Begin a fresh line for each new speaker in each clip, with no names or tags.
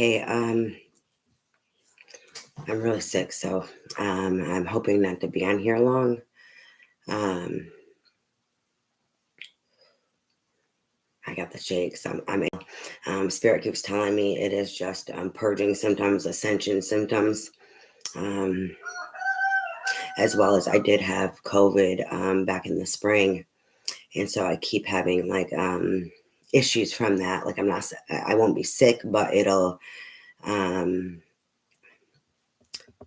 Hey, I'm really sick, so I'm hoping not to be on here long. Um, I got the shakes. I'm ill. Spirit keeps telling me it is just purging symptoms, ascension symptoms, um, as well as I did have COVID back in the spring, and so I keep having like issues from that. Like I won't be sick, but it'll um,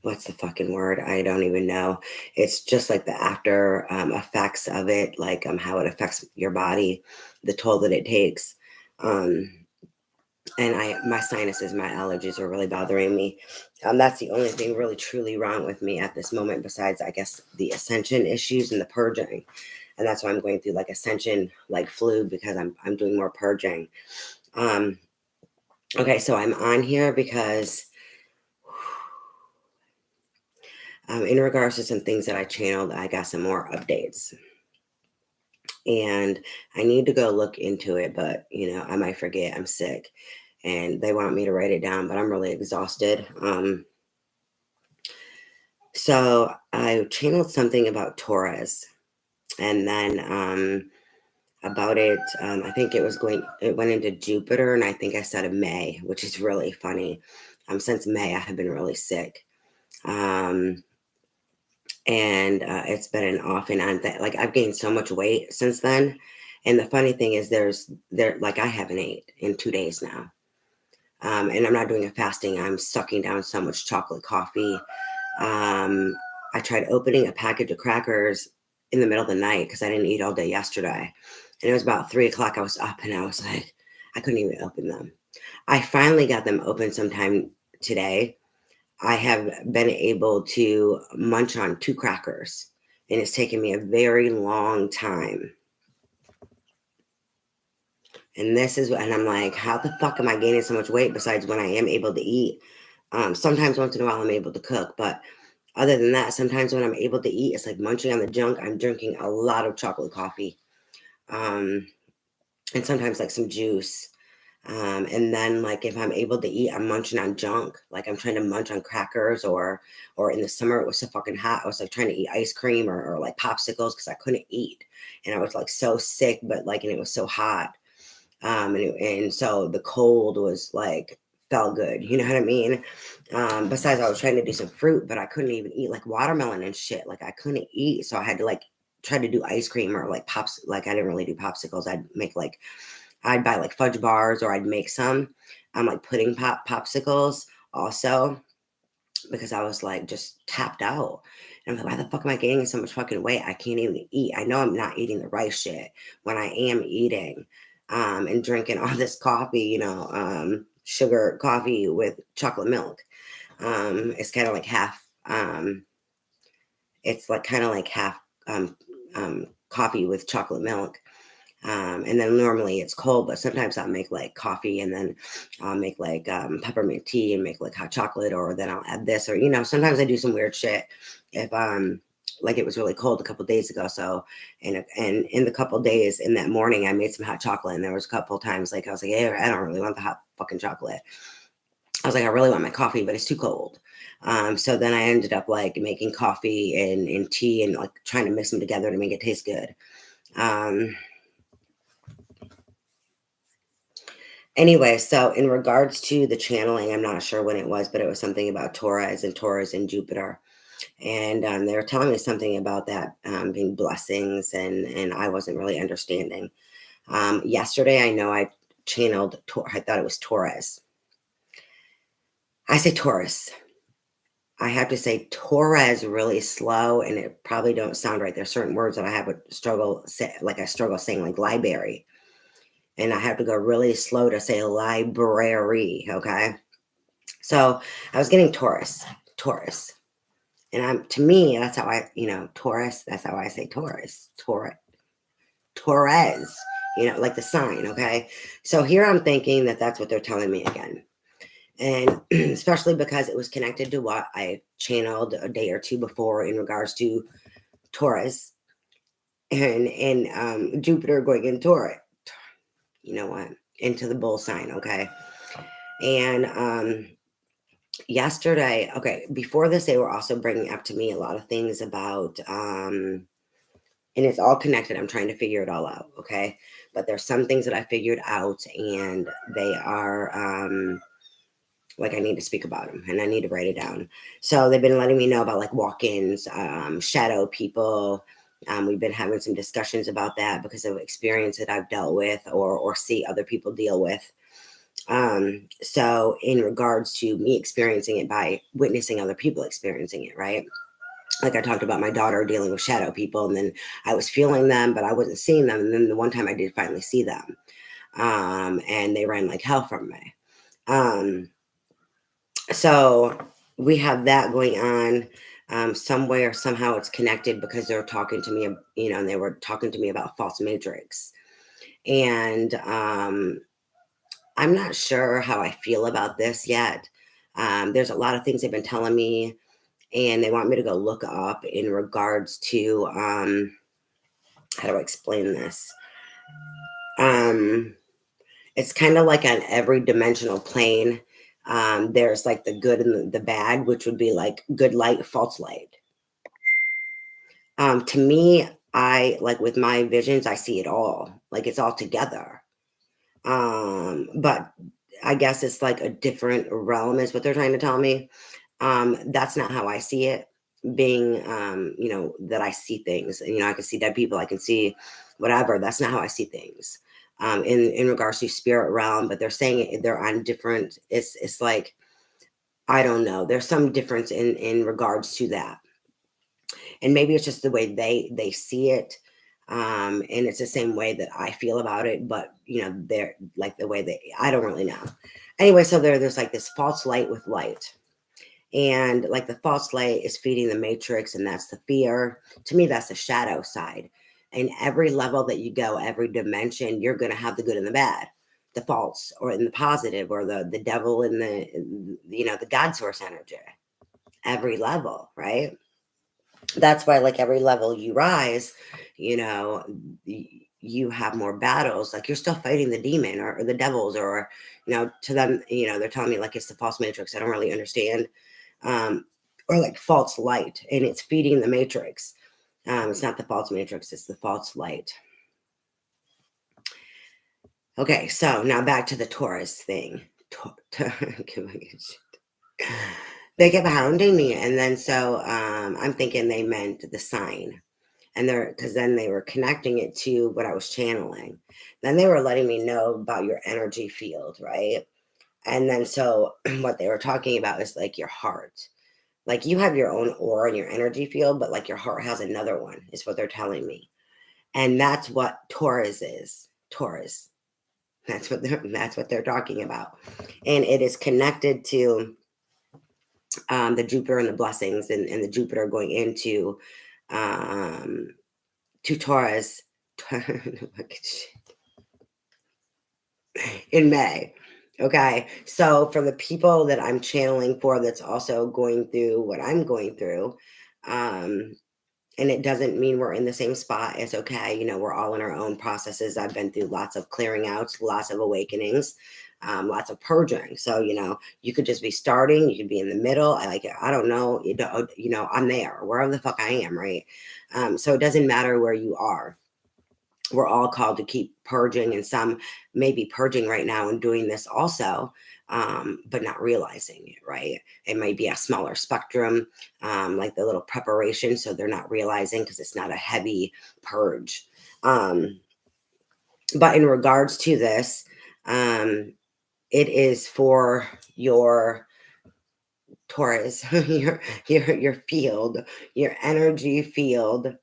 what's the fucking word? I don't even know. It's just like the after effects of it, like how it affects your body, the toll that it takes. Um, and my sinuses, my allergies are really bothering me. That's the only thing really truly wrong with me at this moment, besides I guess the ascension issues and the purging. And that's why I'm going through like ascension, like flu, because I'm doing more purging. Um, okay, so I'm on here because in regards to some things that I channeled, I got some more updates. And I need to go look into it, but I might forget. I'm sick and they want me to write it down, but I'm really exhausted. So I channeled something about Taurus, and then about it, I think it went into Jupiter, and I think I said a May, which is really funny. Since May, I have been really sick. And it's been an off and on thing. Like I've gained so much weight since then. And the funny thing is like I haven't ate in 2 days now. And I'm not doing a fasting. I'm sucking down so much chocolate coffee. I tried opening a package of crackers in the middle of the night because I didn't eat all day yesterday. And it was about 3 o'clock. I was up and I was like, I couldn't even open them. I finally got them open sometime today. I have been able to munch on 2 crackers, and it's taken me a very long time. And I'm like, how the fuck am I gaining so much weight besides when I am able to eat? Sometimes once in a while I'm able to cook, but other than that, sometimes when I'm able to eat, it's like munching on the junk. I'm drinking a lot of chocolate coffee, and sometimes like some juice. And then like if I'm able to eat, I'm munching on junk. Like I'm trying to munch on crackers or in the summer it was so fucking hot. I was like trying to eat ice cream or like popsicles because I couldn't eat. And I was like so sick, but like, and it was so hot. And so the cold was like felt good. You know what I mean? Besides I was trying to do some fruit, but I couldn't even eat like watermelon and shit. Like I couldn't eat. So I had to like try to do ice cream or like pops. Like I didn't really do popsicles. I'd buy like fudge bars or I'd make some like pudding popsicles also because I was like just tapped out. And I'm like, why the fuck am I gaining so much fucking weight? I can't even eat. I know I'm not eating the right shit when I am eating and drinking all this coffee, sugar coffee with chocolate milk. It's kind of like half, it's like kind of like half coffee with chocolate milk. And then normally it's cold, but sometimes I'll make like coffee and then I'll make like peppermint tea and make like hot chocolate, or then I'll add this, or sometimes I do some weird shit if like it was really cold a couple days ago. So and in the couple days in that morning I made some hot chocolate, and there was a couple times like I was like, hey, I don't really want the hot fucking chocolate. I was like, I really want my coffee, but it's too cold. So then I ended up like making coffee and tea and like trying to mix them together to make it taste good. Anyway, so in regards to the channeling, I'm not sure when it was, but it was something about Taurus and Jupiter. And they were telling me something about that being blessings, and I wasn't really understanding. Yesterday, I know I channeled, I thought it was Taurus. I say Taurus. I have to say Taurus really slow, and it probably don't sound right. There's certain words that I have a struggle, I struggle saying, like library. And I have to go really slow to say library, okay? So I was getting Taurus. And to me, that's how Taurus, that's how I say Taurus. Torres, like the sign, okay? So here I'm thinking that that's what they're telling me again. And especially because it was connected to what I channeled a day or two before in regards to Taurus and Jupiter going in Taurus. You know what? Into the bull sign, okay? And yesterday, okay, before this, they were also bringing up to me a lot of things about, and it's all connected. I'm trying to figure it all out. Okay. But there's some things that I figured out, and they are, like I need to speak about them and I need to write it down. So they've been letting me know about like walk-ins, shadow people. We've been having some discussions about that because of experience that I've dealt with or see other people deal with. So in regards to me experiencing it by witnessing other people experiencing it, right? Like I talked about my daughter dealing with shadow people, and then I was feeling them, but I wasn't seeing them. And then the one time I did finally see them, and they ran like hell from me. Um, so we have that going on. Somewhere, somehow it's connected because they're talking to me, and they were talking to me about false matrix. And I'm not sure how I feel about this yet. There's a lot of things they've been telling me, and they want me to go look up in regards to, how do I explain this? Um, it's kind of like on every dimensional plane. There's like the good and the bad, which would be like good light, false light. To me, I like with my visions, I see it all. Like it's all together. But I guess it's like a different realm, is what they're trying to tell me. That's not how I see it. Being, that I see things, and I can see dead people, I can see whatever. That's not how I see things. In regards to spirit realm, but they're saying they're on different. It's like I don't know. There's some difference in regards to that, and maybe it's just the way they see it. And it's the same way that I feel about it, but they're like the way I don't really know. Anyway, so there's like this false light with light. And like the false light is feeding the matrix, and that's the fear. To me, that's the shadow side. And every level that you go, every dimension, you're going to have the good and the bad, the false or in the positive, or the devil in the God source energy. Every level, right? That's why, like, every level you rise, you know, you have more battles. Like, you're still fighting the demon or the devils, or, to them, they're telling me like it's the false matrix. I don't really understand. Or like false light, and it's feeding the matrix. It's not the false matrix, it's the false light. Okay, so now back to the Taurus thing. They kept hounding me, and then so I'm thinking they meant the sign. And because then they were connecting it to what I was channeling. Then they were letting me know about your energy field, right? And then so what they were talking about is like your heart. Like you have your own aura and your energy field, but like your heart has another one, is what they're telling me. And that's what Taurus is. Taurus. That's what they're talking about. And it is connected to the Jupiter and the blessings, and the Jupiter going into to Taurus in May. Okay. So for the people that I'm channeling for, that's also going through what I'm going through, um, and it doesn't mean we're in the same spot. It's okay. We're all in our own processes. I've been through lots of clearing outs, lots of awakenings, lots of purging. So, you could just be starting, you could be in the middle. I don't know, I'm there, wherever the fuck I am. Right. So it doesn't matter where you are. We're all called to keep purging, and some may be purging right now and doing this also, but not realizing it, right? It might be a smaller spectrum, like the little preparation, so they're not realizing because it's not a heavy purge. But in regards to this, it is for your Taurus, your field, your energy field,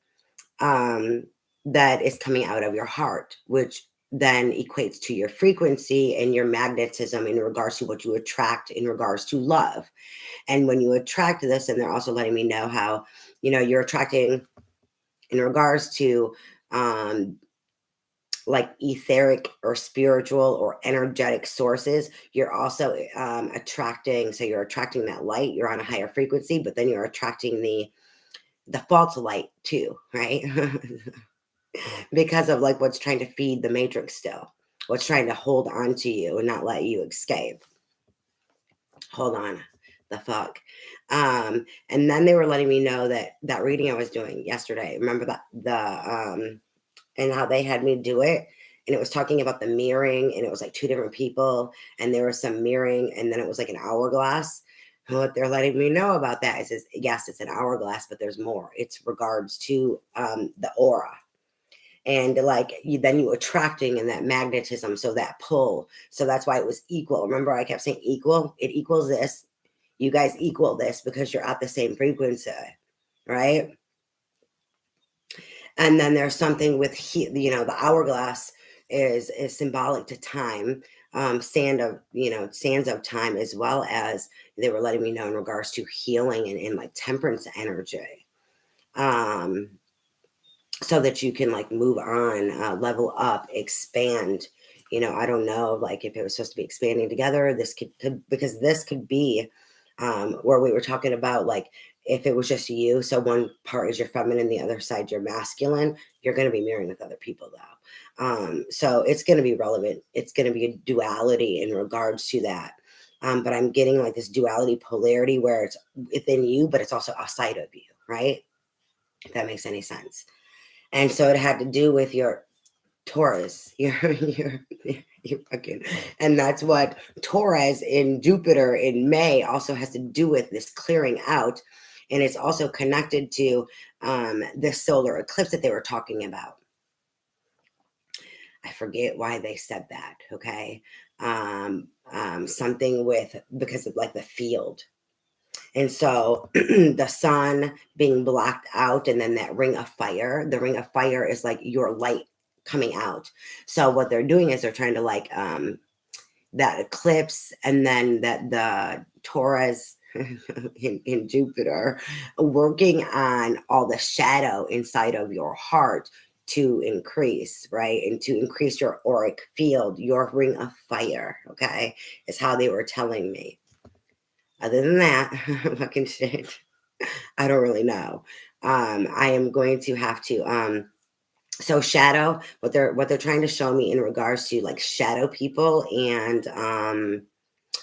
um, that is coming out of your heart, which then equates to your frequency and your magnetism in regards to what you attract in regards to love. And when you attract this, and they're also letting me know how, you're attracting in regards to like etheric or spiritual or energetic sources, you're also attracting. So you're attracting that light, you're on a higher frequency, but then you're attracting the false light too, right? Because of like what's trying to feed the matrix still, what's trying to hold on to you and not let you escape. Hold on. The fuck. And then they were letting me know that that reading I was doing yesterday, remember that and how they had me do it. And it was talking about the mirroring, and it was like two different people, and there was some mirroring, and then it was like an hourglass. And what they're letting me know about that is yes, it's an hourglass, but there's more. It's regards to the aura. And like then you attracting and that magnetism, so that pull. So that's why it was equal. Remember, I kept saying equal. It equals this. You guys equal this because you're at the same frequency, right? And then there's something with the hourglass is symbolic to time, sands of time, as well as they were letting me know in regards to healing and like temperance energy, so that you can like move on, level up, expand. I don't know, like if it was supposed to be expanding together, this could because this could be where we were talking about, like, if it was just you, so one part is your feminine, the other side your masculine, you're going to be mirroring with other people though. So it's going to be relevant. It's going to be a duality in regards to that. But I'm getting like this duality polarity where it's within you, but it's also outside of you, right? If that makes any sense. And so it had to do with your Taurus, your fucking, and that's what Taurus in Jupiter in May also has to do with, this clearing out, and it's also connected to this solar eclipse that they were talking about. I forget why they said that. Okay, something with because of like the field. And so the sun being blocked out, and then that ring of fire, the ring of fire is like your light coming out. So what they're doing is they're trying to like that eclipse, and then that the Taurus in Jupiter, working on all the shadow inside of your heart to increase, right? And to increase your auric field, your ring of fire, okay, is how they were telling me. Other than that, fucking shit, I don't really know. I am going to have to so shadow, what they're trying to show me in regards to like shadow people and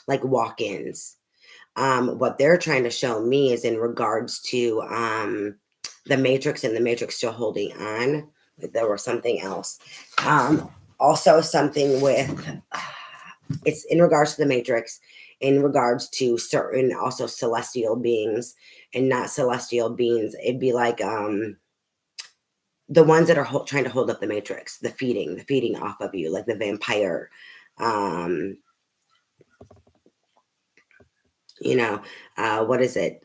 like walk-ins. What they're trying to show me is in regards to the Matrix, and the Matrix still holding on. There was something else. Also something with it's in regards to the Matrix, in regards to certain also celestial beings, and not celestial beings. It'd be like the ones that are trying to hold up the Matrix, the feeding off of you, like the vampire. What is it?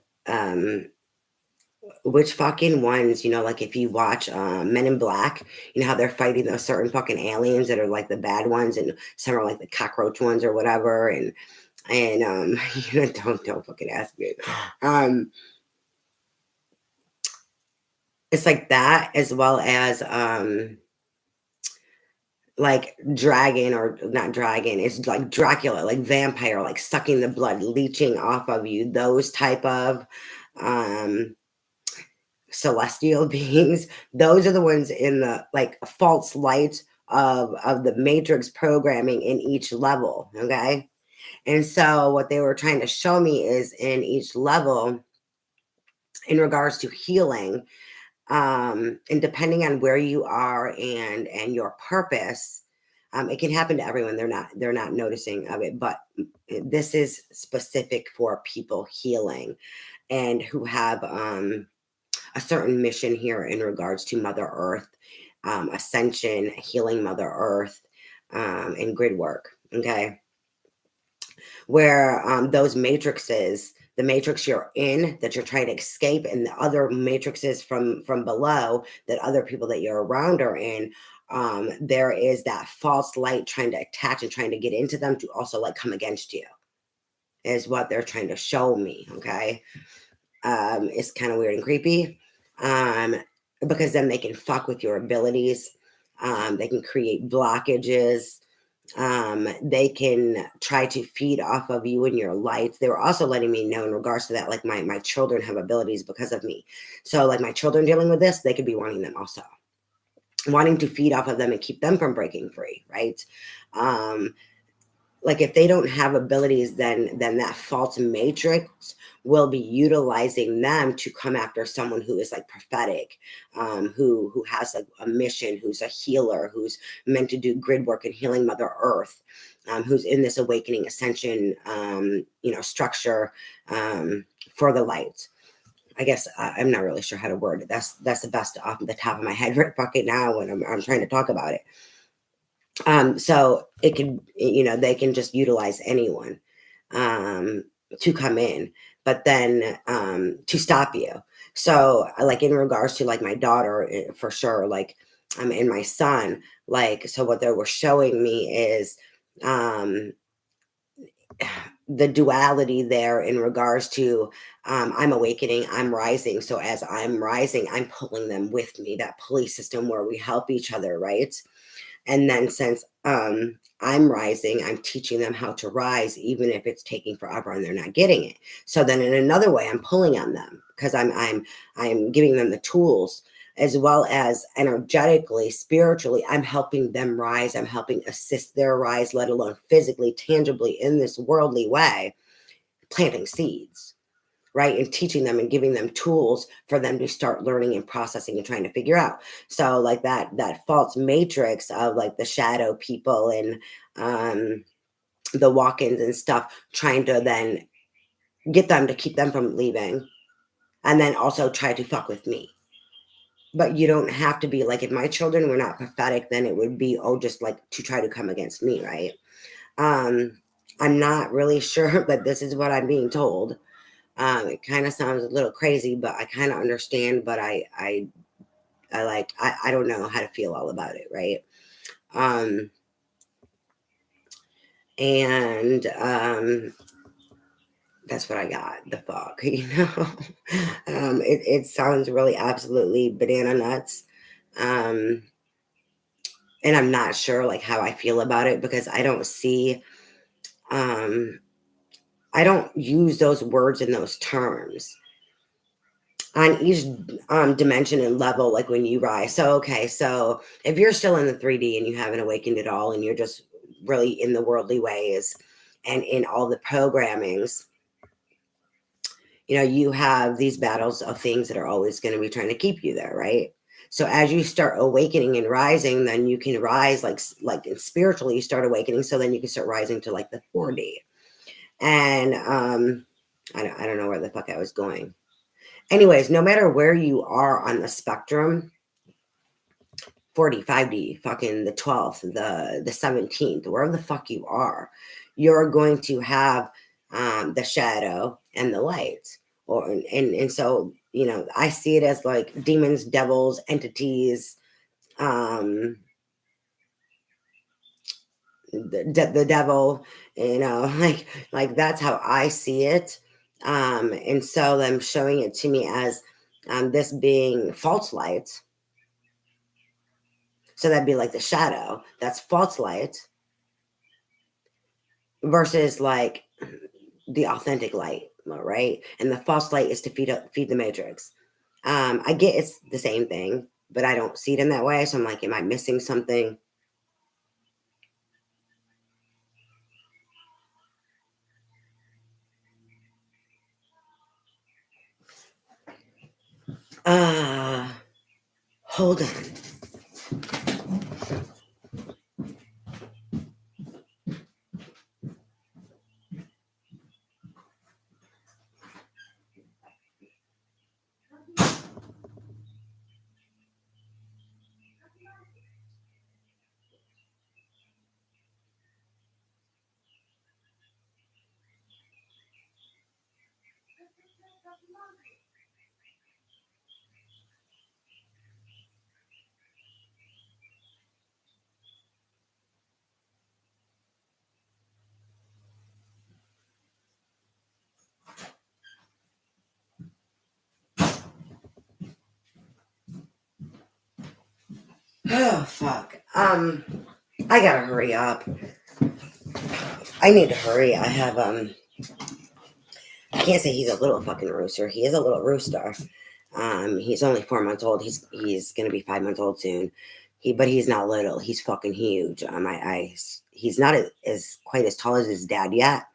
Which fucking ones, like if you watch Men in Black, how they're fighting those certain fucking aliens that are like the bad ones, and some are like the cockroach ones or whatever, and don't fucking ask me. It's like that, as well as like dragon, or not dragon, it's like Dracula, like vampire, like sucking the blood, leeching off of you, those type of celestial beings. Those are the ones in the like false light of the Matrix programming in each level. Okay. And so what they were trying to show me is in each level, in regards to healing, and depending on where you are and your purpose, it can happen to everyone. They're not noticing of it, but this is specific for people healing and who have a certain mission here in regards to Mother Earth, ascension, healing Mother Earth, and grid work. Okay. Where those matrices, the matrix you're in that you're trying to escape, and the other matrices from below that other people that you're around are in, there is that false light trying to attach and trying to get into them to also like come against you, is what they're trying to show me. Okay. It's kind of weird and creepy, because then they can fuck with your abilities. They can create blockages. They can try to feed off of you and your light. They were also letting me know in regards to that, like my children have abilities because of me. So like my children dealing with this, they could be wanting them also, wanting to feed off of them and keep them from breaking free, right? like if they don't have abilities, then that false matrix will be utilizing them to come after someone who is like prophetic, who has like a mission, who's a healer, who's meant to do grid work and healing Mother Earth, who's in this awakening ascension, structure, for the light. I guess I'm not really sure how to word it. That's the best off the top of my head right fucking now when I'm trying to talk about it. So it can, they can just utilize anyone to come in, but then to stop you. So like in regards to like my daughter, for sure, like and my son, like, so what they were showing me is the duality there in regards to I'm awakening, I'm rising. So as I'm rising, I'm pulling them with me, that pulley system where we help each other, right? And then since I'm rising, I'm teaching them how to rise, even if it's taking forever and they're not getting it. So then in another way, I'm pulling on them because I'm giving them the tools, as well as energetically, spiritually, I'm helping them rise. I'm helping assist their rise, let alone physically, tangibly in this worldly way, planting seeds, right? And teaching them and giving them tools for them to start learning and processing and trying to figure out. So like that false matrix of like the shadow people and the walk-ins and stuff, trying to then get them to keep them from leaving, and then also try to fuck with me. But you don't have to be like, if my children were not prophetic, then it would be, just like to try to come against me, right? I'm not really sure, but this is what I'm being told. It kind of sounds a little crazy, but I kind of understand, but I don't know how to feel all about it, right? And that's what I got. The fuck, it sounds really absolutely banana nuts. And I'm not sure like how I feel about it, because I don't see, I don't use those words in those terms on each dimension and level, like when you rise. So okay, so if you're still in the 3D and you haven't awakened at all, and you're just really in the worldly ways and in all the programmings, you have these battles of things that are always going to be trying to keep you there, right? So as you start awakening and rising, then you can rise like spiritually, you start awakening, so then you can start rising to like the 4D. And I don't know where the fuck I was going. Anyways, no matter where you are on the spectrum, 4D, 5D, fucking the 12th, the 17th, wherever the fuck you are, you're going to have the shadow and the light. And so, I see it as like demons, devils, entities, the devil, like that's how I see it. And so them showing it to me as this being false light. So that'd be like the shadow. That's false light versus like the authentic light, right? And the false light is to feed the matrix. I get it's the same thing, but I don't see it in that way. So I'm like, am I missing something? Hold on. Oh fuck. I gotta hurry up. I need to hurry. I have I can't say he's a little fucking rooster. He is a little rooster. He's only 4 months old. He's gonna be 5 months old soon. But he's not little. He's fucking huge. he's not as quite as tall as his dad yet,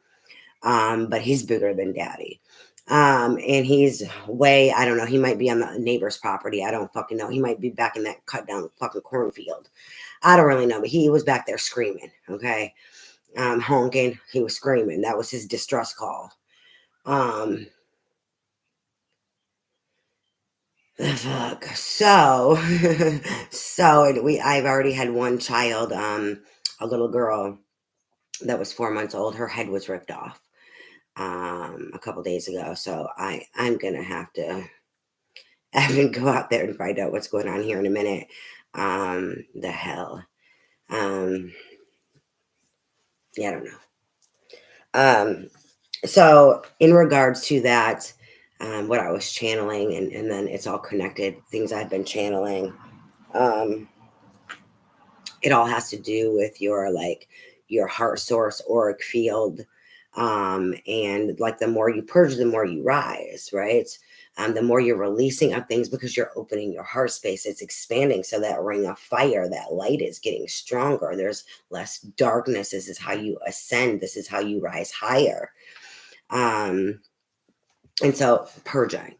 but he's bigger than daddy. And he's way, I don't know, he might be on the neighbor's property. I don't fucking know. He might be back in that cut down fucking cornfield. I don't really know, but he was back there screaming, okay? Honking. He was screaming. That was his distress call. The fuck. So, I've already had one child, a little girl that was 4 months old. Her head was ripped off, a couple days ago. So I'm gonna have to go out there and find out what's going on here in a minute. The hell. Yeah, I don't know. So in regards to that, what I was channeling, and then it's all connected, things I've been channeling. It all has to do with your heart source auric field. And like the more you purge, the more you rise, right? The more you're releasing of things because you're opening your heart space, it's expanding. So that ring of fire, that light is getting stronger. There's less darkness. This is how you ascend. This is how you rise higher. And so purging,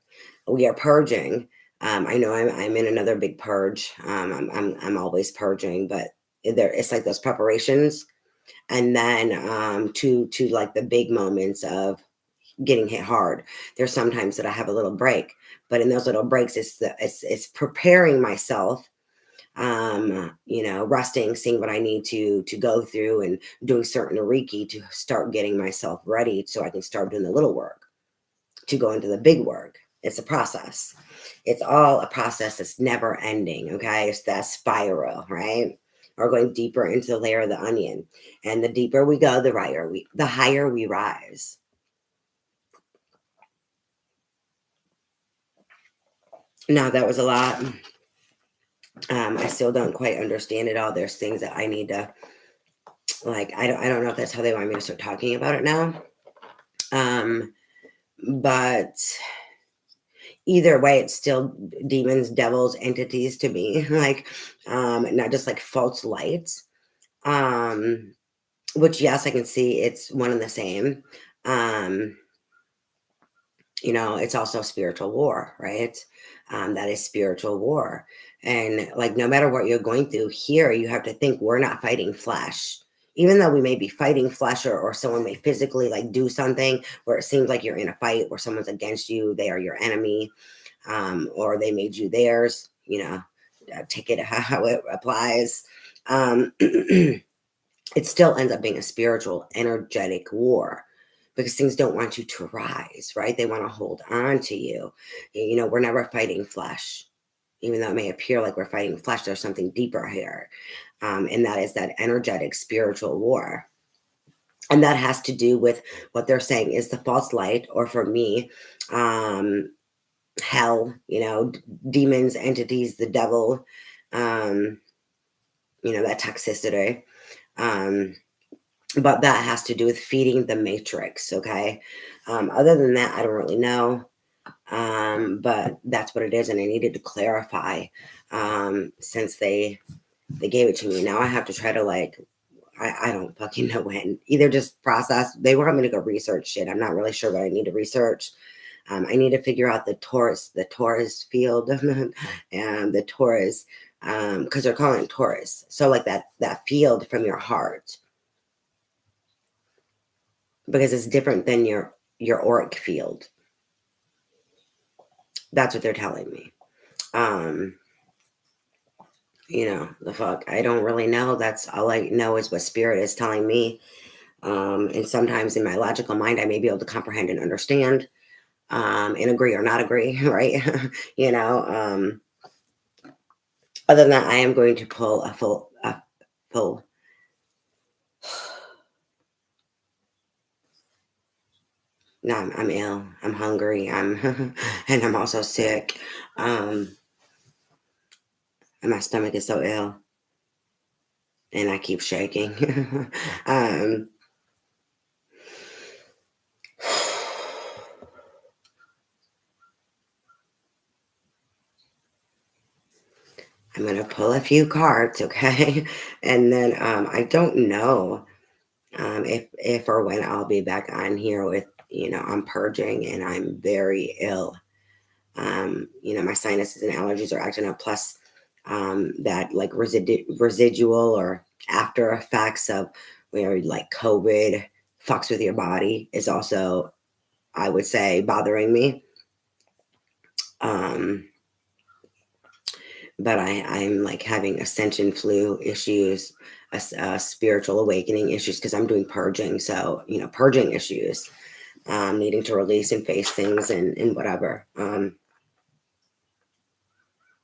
we are purging. I know I'm in another big purge. I'm always purging, but it's like those preparations, and then to like the big moments of getting hit hard. There's sometimes that I have a little break, but in those little breaks, it's preparing myself. Resting, seeing what I need to go through, and doing certain Reiki to start getting myself ready so I can start doing the little work to go into the big work. It's a process. It's all a process that's never ending. Okay. It's that spiral, right? Or going deeper into the layer of the onion. And the deeper we go, the higher we rise. Now that was a lot. I still don't quite understand it all. There's things that I need to, like, I don't know if that's how they want me to start talking about it now. But either way, it's still demons, devils, entities to me, like, not just like false lights. Which, yes, I can see it's one and the same. um it's also spiritual war, right? That is spiritual war. And like, no matter what you're going through here, you have to think we're not fighting flesh. Even though we may be fighting flesh, or someone may physically like do something where it seems like you're in a fight where someone's against you, they are your enemy, or they made you theirs, take it how it applies. It still ends up being a spiritual, energetic war, because things don't want you to rise, right? They want to hold on to you. We're never fighting flesh. Even though it may appear like we're fighting flesh, there's something deeper here. And that is that energetic spiritual war. And that has to do with what they're saying is the false light, or for me, hell, demons, entities, the devil, that toxicity. But that has to do with feeding the matrix. Okay. Other than that, I don't really know. But that's what it is. And I needed to clarify, since they gave it to me. Now I have to try to I don't fucking know when. Either just process. They want me to go research shit. I'm not really sure what I need to research. I need to figure out the Taurus field, and the Taurus, because they're calling it Taurus. So like that field from your heart, because it's different than your auric field. That's what they're telling me. The fuck, I don't really know. That's all I know is what spirit is telling me. And sometimes in my logical mind, I may be able to comprehend and understand, and agree or not agree, right? Other than that, I am going to pull a full. No, I'm ill. I'm hungry. And I'm also sick. And my stomach is so ill, and I keep shaking. um, I'm going to pull a few cards, okay? And then I don't know if or when I'll be back on here with, I'm purging and I'm very ill. My sinuses and allergies are acting up. Plus, that like residual or after effects of where like COVID fucks with your body is also, I would say, bothering me. But I'm like having ascension flu issues, spiritual awakening issues because I'm doing purging. So, purging issues, needing to release and face things and whatever.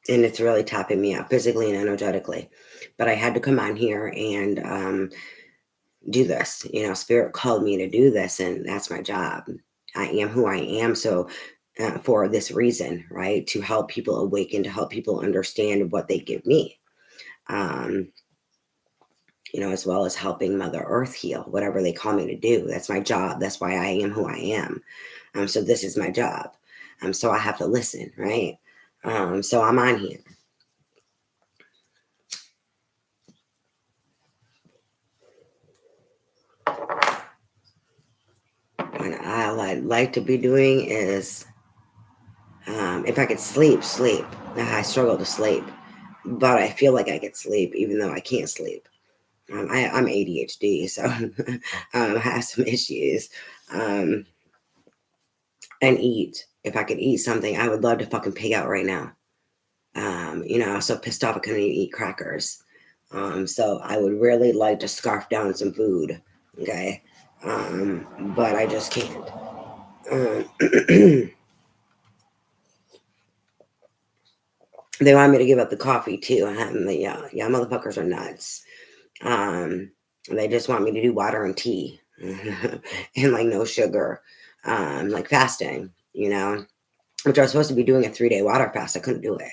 And it's really tapping me out physically and energetically. But I had to come on here and do this. Spirit called me to do this, and that's my job. I am who I am. So, for this reason, right? To help people awaken, to help people understand what they give me. As well as helping Mother Earth heal, whatever they call me to do. That's my job. That's why I am who I am. So this is my job. So I have to listen, right? So I'm on here. And all I'd like to be doing is, if I could sleep. I struggle to sleep, but I feel like I could sleep even though I can't sleep. I'm ADHD, so I have some issues. And eat. If I could eat something, I would love to fucking pig out right now. I was so pissed off I couldn't even eat crackers. So I would really like to scarf down some food. Okay. But I just can't. They want me to give up the coffee too. Yeah, motherfuckers are nuts. They just want me to do water and tea and like no sugar, like fasting, which I was supposed to be doing a 3-day water fast. I couldn't do it.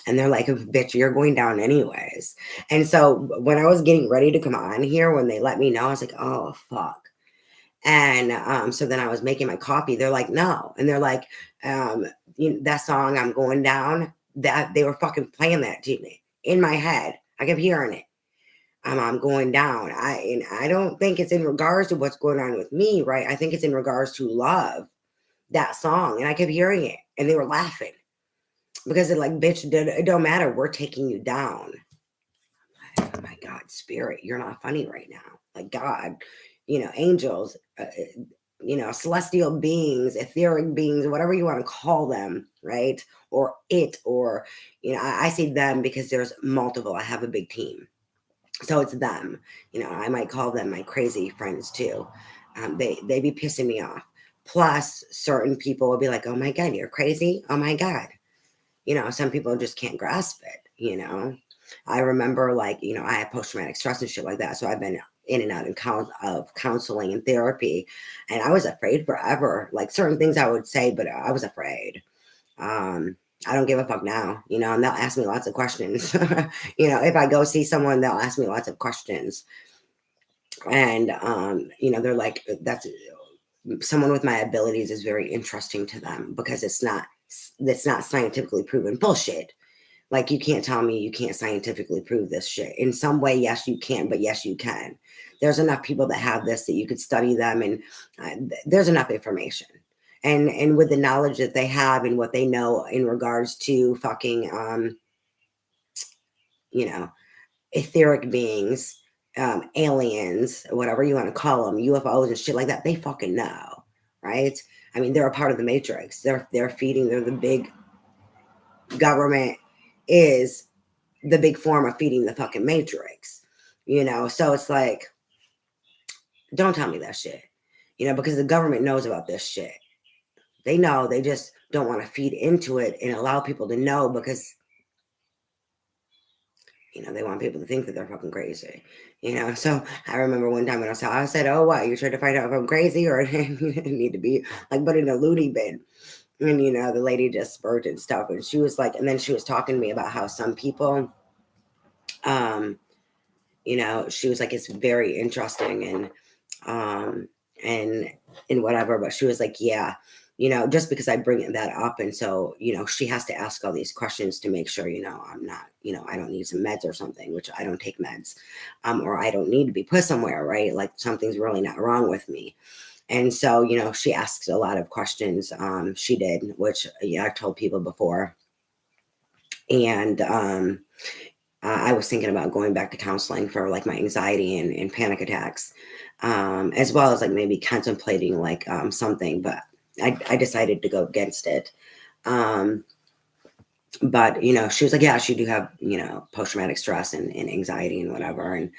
And they're like, bitch, you're going down anyways. And so when I was getting ready to come on here, when they let me know, I was like, oh, fuck. And so then I was making my coffee. They're like, no. And they're like, that song, I'm Going Down, that they were fucking playing that to me in my head. I kept hearing it. I'm going down. I don't think it's in regards to what's going on with me, right? I think it's in regards to love, that song. And I kept hearing it. And they were laughing. Because they're like, bitch, it don't matter. We're taking you down. Oh my God, spirit, you're not funny right now. Like God, angels, celestial beings, etheric beings, whatever you want to call them, right? Or I say them because there's multiple. I have a big team. So it's them. I might call them my crazy friends too. They be pissing me off. Plus, certain people will be like, oh my God, you're crazy. Oh my God. Some people just can't grasp it. I remember I have post-traumatic stress and shit like that. So I've been in and out of counseling and therapy. And I was afraid forever. Like certain things I would say, but I was afraid. I don't give a fuck now, and they'll ask me lots of questions. If I go see someone, they'll ask me lots of questions. And, they're like, that's someone with my abilities is very interesting to them because it's not scientifically proven bullshit. Like you can't tell me you can't scientifically prove this shit. In some way, yes, you can, but yes, you can. There's enough people that have this that you could study them, and there's enough information. And with the knowledge that they have and what they know in regards to fucking, etheric beings, aliens, whatever you want to call them, UFOs and shit like that, they fucking know, right? I mean, they're a part of the matrix. They're the big government is the big form of feeding the fucking matrix, so it's like, don't tell me that shit, because the government knows about this shit. They know, they just don't want to feed into it and allow people to know because they want people to think that they're fucking crazy, so I remember one time when I said, oh, what, you trying to find out if I'm crazy or need to be like put in a loony bin. And the lady just spurred and stuff, and she was like, and then she was talking to me about how some people she was like, it's very interesting and whatever, but she was like, yeah, just because I bring that up. And so, she has to ask all these questions to make sure, I'm not, I don't need some meds or something, which I don't take meds, or I don't need to be put somewhere, right? Like something's really not wrong with me. And so, she asks a lot of questions. She did, which I've told people before. And I was thinking about going back to counseling for like my anxiety and panic attacks, as well as like maybe contemplating like something, but I decided to go against it. But she was like, yeah, she do have, post-traumatic stress and anxiety and whatever.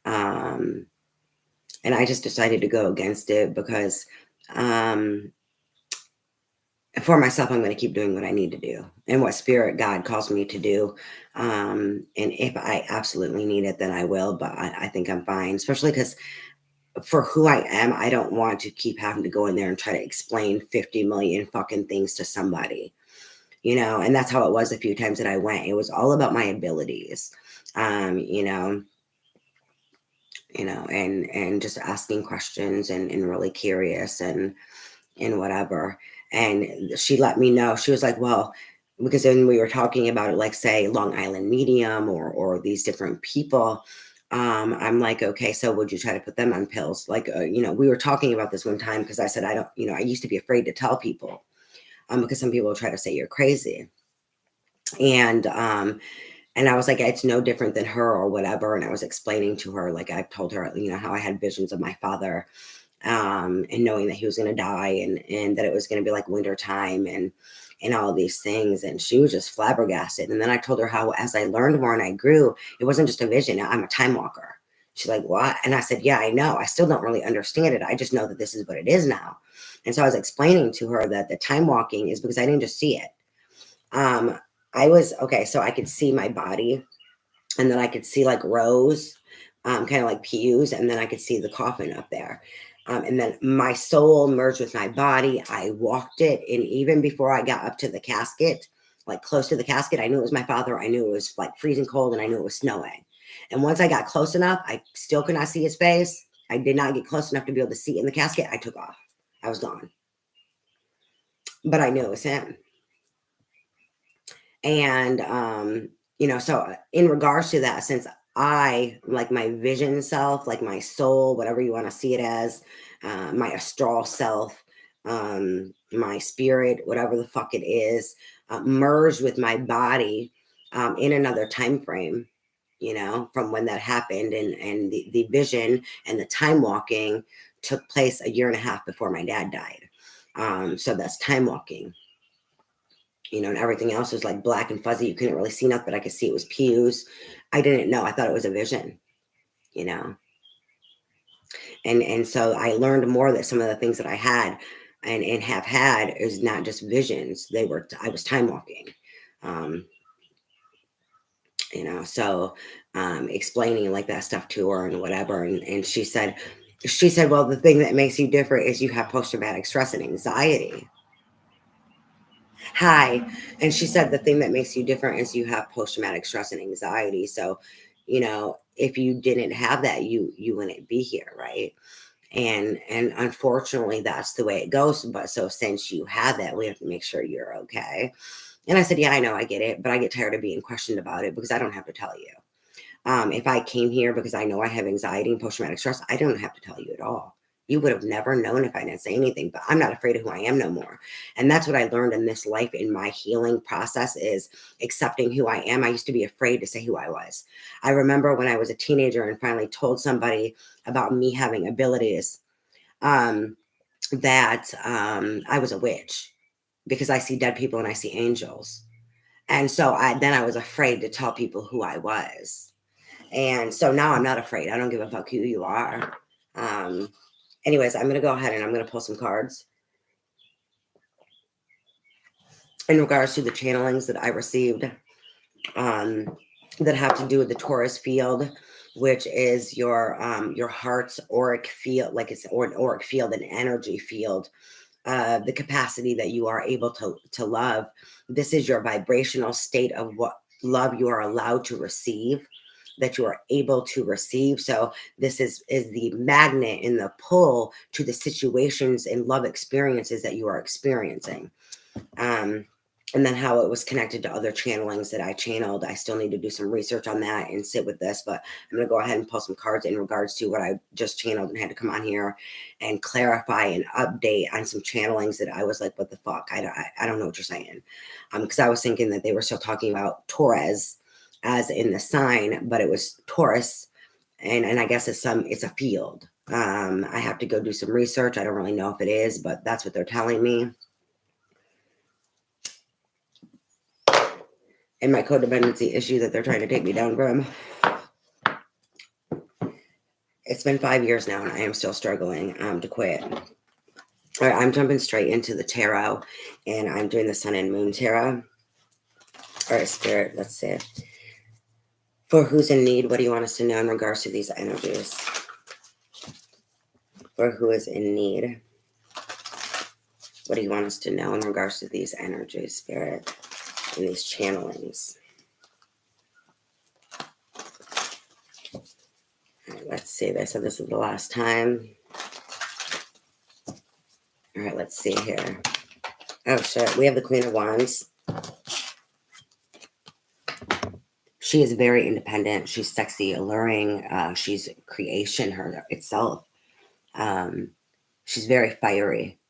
Um, and I just decided to go against it because, for myself, I'm going to keep doing what I need to do and what spirit God calls me to do. And if I absolutely need it, then I will, but I think I'm fine, especially because for who I am, I don't want to keep having to go in there and try to explain 50 million fucking things to somebody, and that's how it was a few times that I went. It was all about my abilities, and just asking questions and really curious and whatever. And she let me know, she was like, well, because then we were talking about it, like say Long Island Medium or these different people. I'm like, okay, so would you try to put them on pills? Like, we were talking about this one time because I said, I don't, I used to be afraid to tell people, because some people will try to say you're crazy. And I was like, it's no different than her or whatever. And I was explaining to her, like I've told her, how I had visions of my father, and knowing that he was going to die and that it was going to be like winter time and all these things. And she was just flabbergasted. And then I told her how, as I learned more and I grew, it wasn't just a vision. I'm a time walker. She's like, what? And I said, yeah, I know. I still don't really understand it. I just know that this is what it is now. And so I was explaining to her that the time walking is because I didn't just see it. I was, okay, so I could see my body, and then I could see like rows, kind of like pews, and then I could see the coffin up there. And then my soul merged with my body. I walked it. And even before I got up to the casket, like close to the casket, I knew it was my father. I knew it was like freezing cold, and I knew it was snowing. And once I got close enough, I still could not see his face. I did not get close enough to be able to see in the casket. I took off. I was gone. But I knew it was him. And, so in regards to that, since I, like my vision self, like my soul, whatever you want to see it as, my astral self, my spirit, whatever the fuck it is, merged with my body, in another time frame, from when that happened. And the vision and the time walking took place a year and a half before my dad died. So that's time walking. And everything else was like black and fuzzy. You couldn't really see nothing, but I could see it was pews. I didn't know. I thought it was a vision, you know. And so I learned more that some of the things that I had and have had is not just visions. I was time walking. Um, so explaining like that stuff to her and whatever. And she said, well, the thing that makes you different is you have post-traumatic stress and anxiety. Hi. And she said the thing that makes you different is you have post-traumatic stress and anxiety. So, if you didn't have that, you wouldn't be here, right? And unfortunately that's the way it goes. But so since you have that, we have to make sure you're okay. And I said, yeah, I know, I get it, but I get tired of being questioned about it because I don't have to tell you. If I came here because I know I have anxiety and post-traumatic stress, I don't have to tell you at all. You would have never known if I didn't say anything, but I'm not afraid of who I am no more. And that's what I learned in this life, in my healing process, is accepting who I am. I used to be afraid to say who I was. I remember when I was a teenager and finally told somebody about me having abilities, that I was a witch because I see dead people and I see angels. And so I was afraid to tell people who I was. And so now I'm not afraid. I don't give a fuck who you are. Anyways, I'm going to go ahead and I'm going to pull some cards in regards to the channelings that I received, that have to do with the Taurus field, which is your heart's auric field, like it's an auric field, an energy field, the capacity that you are able to love. This is your vibrational state of what love you are allowed to receive. that you are able to receive. So this is the magnet and the pull to the situations and love experiences that you are experiencing. And then how it was connected to other channelings that I channeled. I still need to do some research on that and sit with this, but I'm going to go ahead and pull some cards in regards to what I just channeled and had to come on here and clarify and update on some channelings that I was like, what the fuck? I don't know what you're saying. Because I was thinking that they were still talking about Taurus as in the sign, but it was Taurus. And I guess it's a field. I have to go do some research. I don't really know if it is, but that's what they're telling me. And my codependency issue that they're trying to take me down from. It's been 5 years now, and I am still struggling to quit. All right, I'm jumping straight into the tarot, and I'm doing the Sun and Moon tarot. All right, Spirit, let's see. For who's in need, what do you want us to know in regards to these energies? For who is in need, what do you want us to know in regards to these energies, Spirit, and these channelings? Let's see. They said this is the last time. All right, let's see here. Oh, shit. We have the Queen of Wands. She is very independent. She's sexy, alluring. She's creation her itself. She's very fiery.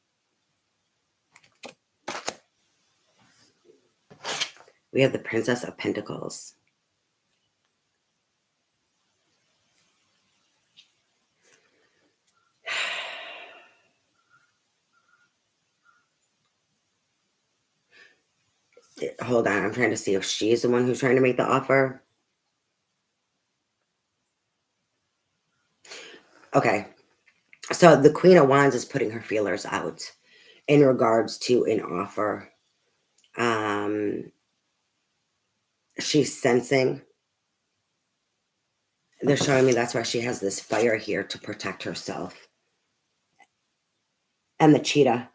We have the Princess of Pentacles. Hold on, I'm trying to see if she's the one who's trying to make the offer. Okay, so the Queen of Wands is putting her feelers out in regards to an offer. She's sensing. They're showing me that's why she has this fire here, to protect herself. And the cheetah,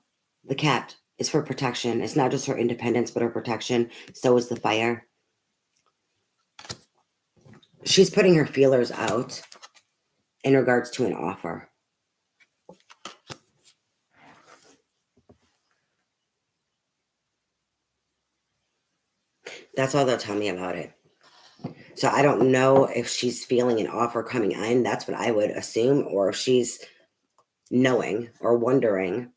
the cat, is for protection. It's not just her independence, but her protection. So is the fire. She's putting her feelers out in regards to an offer. That's all they'll tell me about it. So I don't know if she's feeling an offer coming in. That's what I would assume. Or if she's knowing or wondering.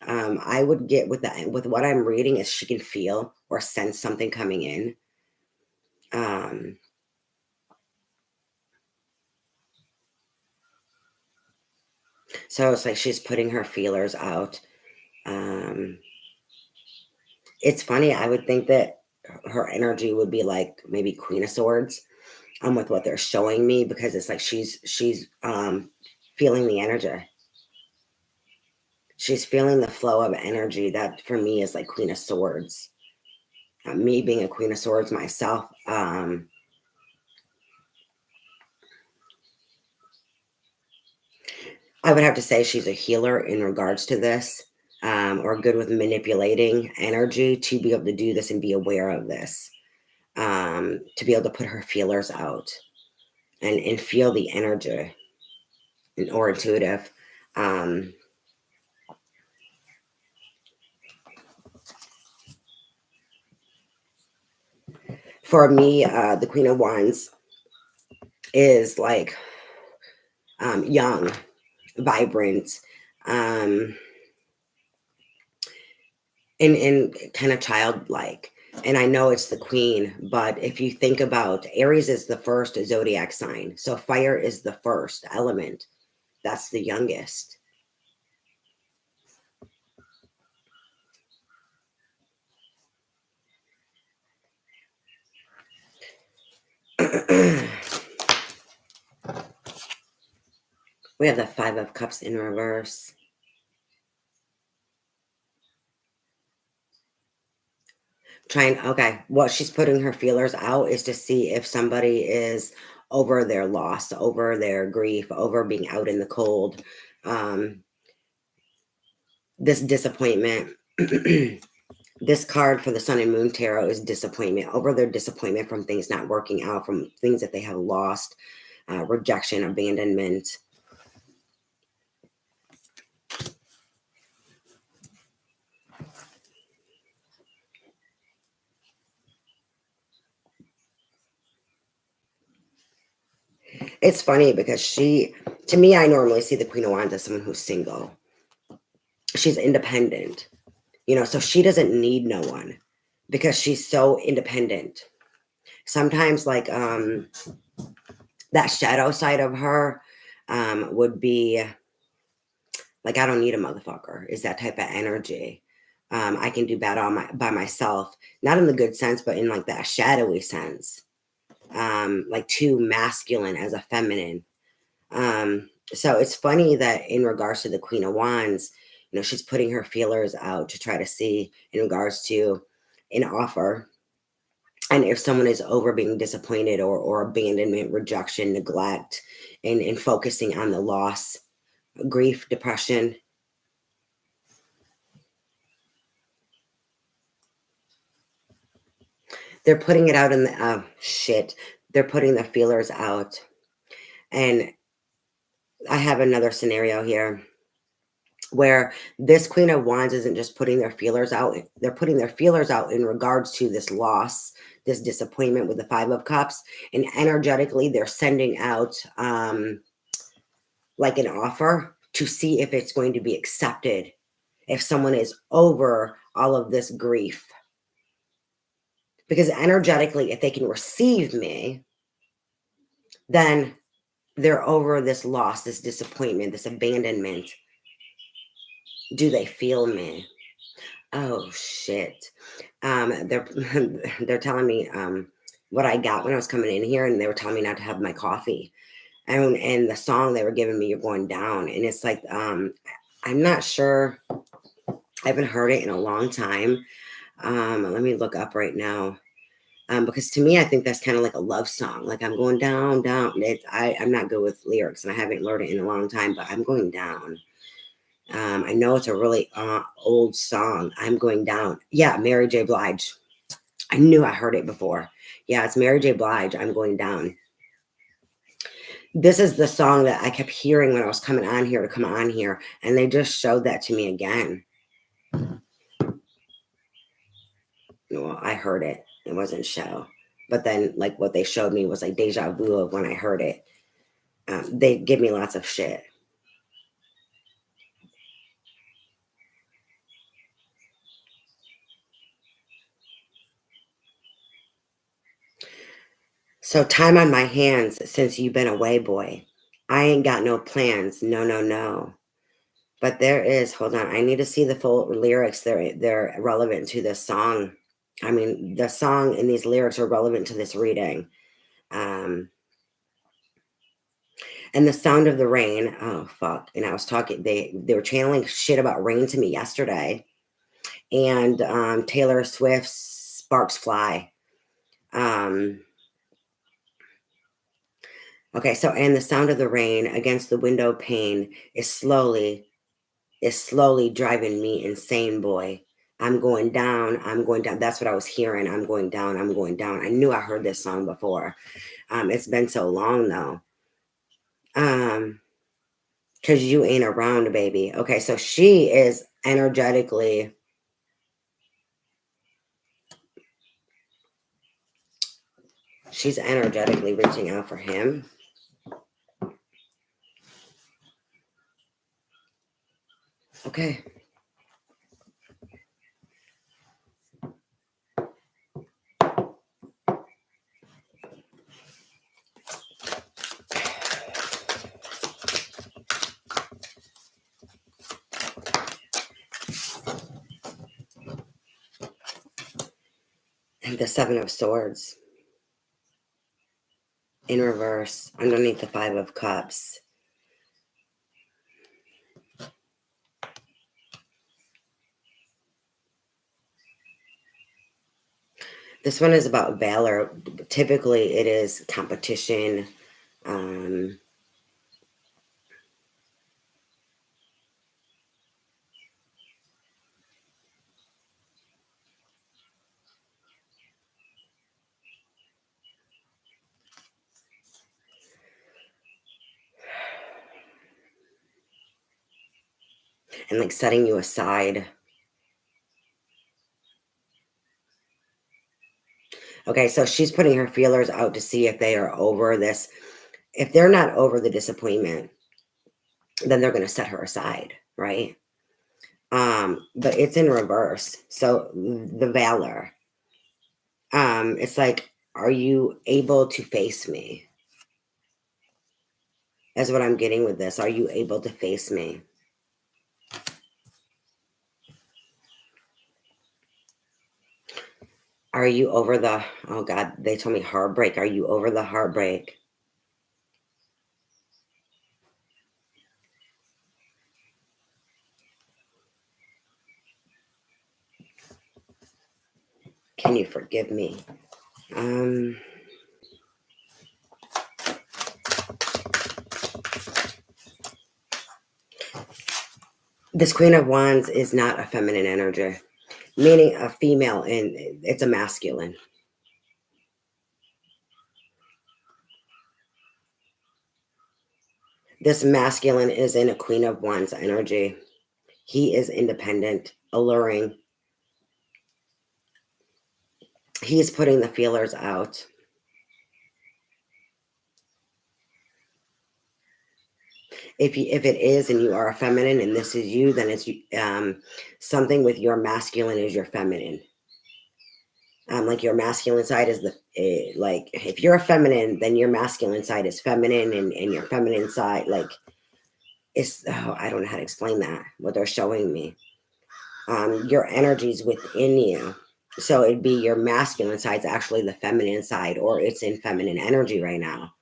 I would get with that, with what I'm reading, is she can feel or sense something coming in. So it's like she's putting her feelers out. It's funny. I would think that her energy would be like maybe Queen of Swords, with what they're showing me, because it's like she's feeling the energy. She's feeling the flow of energy. That for me is like Queen of Swords. Me being a Queen of Swords myself, I would have to say she's a healer in regards to this, or good with manipulating energy to be able to do this and be aware of this, to be able to put her feelers out and feel the energy, or intuitive. For me, the Queen of Wands is like young, vibrant, and kind of childlike. And I know it's the Queen, but if you think about, Aries is the first zodiac sign. So fire is the first element. That's the youngest. We have the Five of Cups in reverse. Okay, what she's putting her feelers out is to see if somebody is over their loss, over their grief, over being out in the cold. This disappointment. This card for the Sun and Moon Tarot is disappointment, over their disappointment from things not working out, from things that they have lost, rejection, abandonment. It's funny because to me, I normally see the Queen of Wands as someone who's single. She's independent, so she doesn't need no one because she's so independent. Sometimes like that shadow side of her would be like, I don't need a motherfucker, is that type of energy. I can do bad by myself, not in the good sense, but in like that shadowy sense. Like too masculine as a feminine. So it's funny that in regards to the Queen of Wands, she's putting her feelers out to try to see in regards to an offer. And if someone is over being disappointed or abandonment, rejection, neglect, and focusing on the loss, grief, depression. They're putting it out in the shit. They're putting the feelers out. And I have another scenario here where this Queen of Wands isn't just putting their feelers out. They're putting their feelers out in regards to this loss, this disappointment with the Five of Cups. And energetically, they're sending out like an offer to see if it's going to be accepted, if someone is over all of this grief. Because energetically, if they can receive me, then they're over this loss, this disappointment, this abandonment. Do they feel me? Oh shit. They're they're telling me what I got when I was coming in here, and they were telling me not to have my coffee. And the song they were giving me, "You're Going Down," and it's like I'm not sure. I haven't heard it in a long time. Let me look up right now. Because to me, I think that's kind of like a love song. Like, I'm going down, down. I'm not good with lyrics, and I haven't learned it in a long time, but I'm going down. I know it's a really old song. I'm going down. Yeah, Mary J. Blige. I knew I heard it before. Yeah, it's Mary J. Blige. I'm going down. This is the song that I kept hearing when I was coming on here to come on here, and they just showed that to me again. Well, I heard it. It wasn't show. But then, like, what they showed me was like deja vu of when I heard it. They give me lots of shit. So time on my hands since you've been away, boy. I ain't got no plans. No, no, no. But there is, hold on, I need to see the full lyrics. They're relevant to this song. I mean, the song and these lyrics are relevant to this reading. And the sound of the rain. Oh fuck. And I was talking, they were channeling shit about rain to me yesterday. And Taylor Swift's Sparks Fly. Okay, so and the sound of the rain against the window pane is slowly driving me insane, boy. I'm going down. I'm going down. That's what I was hearing. I'm going down. I'm going down. I knew I heard this song before. It's been so long though. Because you ain't around, baby. Okay, so she is energetically. She's energetically reaching out for him. Okay. And the Seven of Swords in reverse underneath the Five of Cups. This one is about valor. Typically, it is competition. and like setting you aside. Okay, so she's putting her feelers out to see if they are over this. If they're not over the disappointment, then they're going to set her aside, right? But it's in reverse. So the valor, it's like, are you able to face me? That's what I'm getting with this. Are you able to face me? Are you over the, oh God, they told me heartbreak. Are you over the heartbreak? Can you forgive me? This Queen of Wands is not a feminine energy, meaning a female, and it's a masculine. This masculine is in a Queen of Wands energy. He is independent, alluring. He is putting the feelers out. If it is and you are a feminine and this is you, then it's something with your masculine is your feminine. Like your masculine side is like if you're a feminine, then your masculine side is feminine, and your feminine side like it's I don't know how to explain that. What they're showing me, your energies within you. So it'd be your masculine side's actually the feminine side, or it's in feminine energy right now.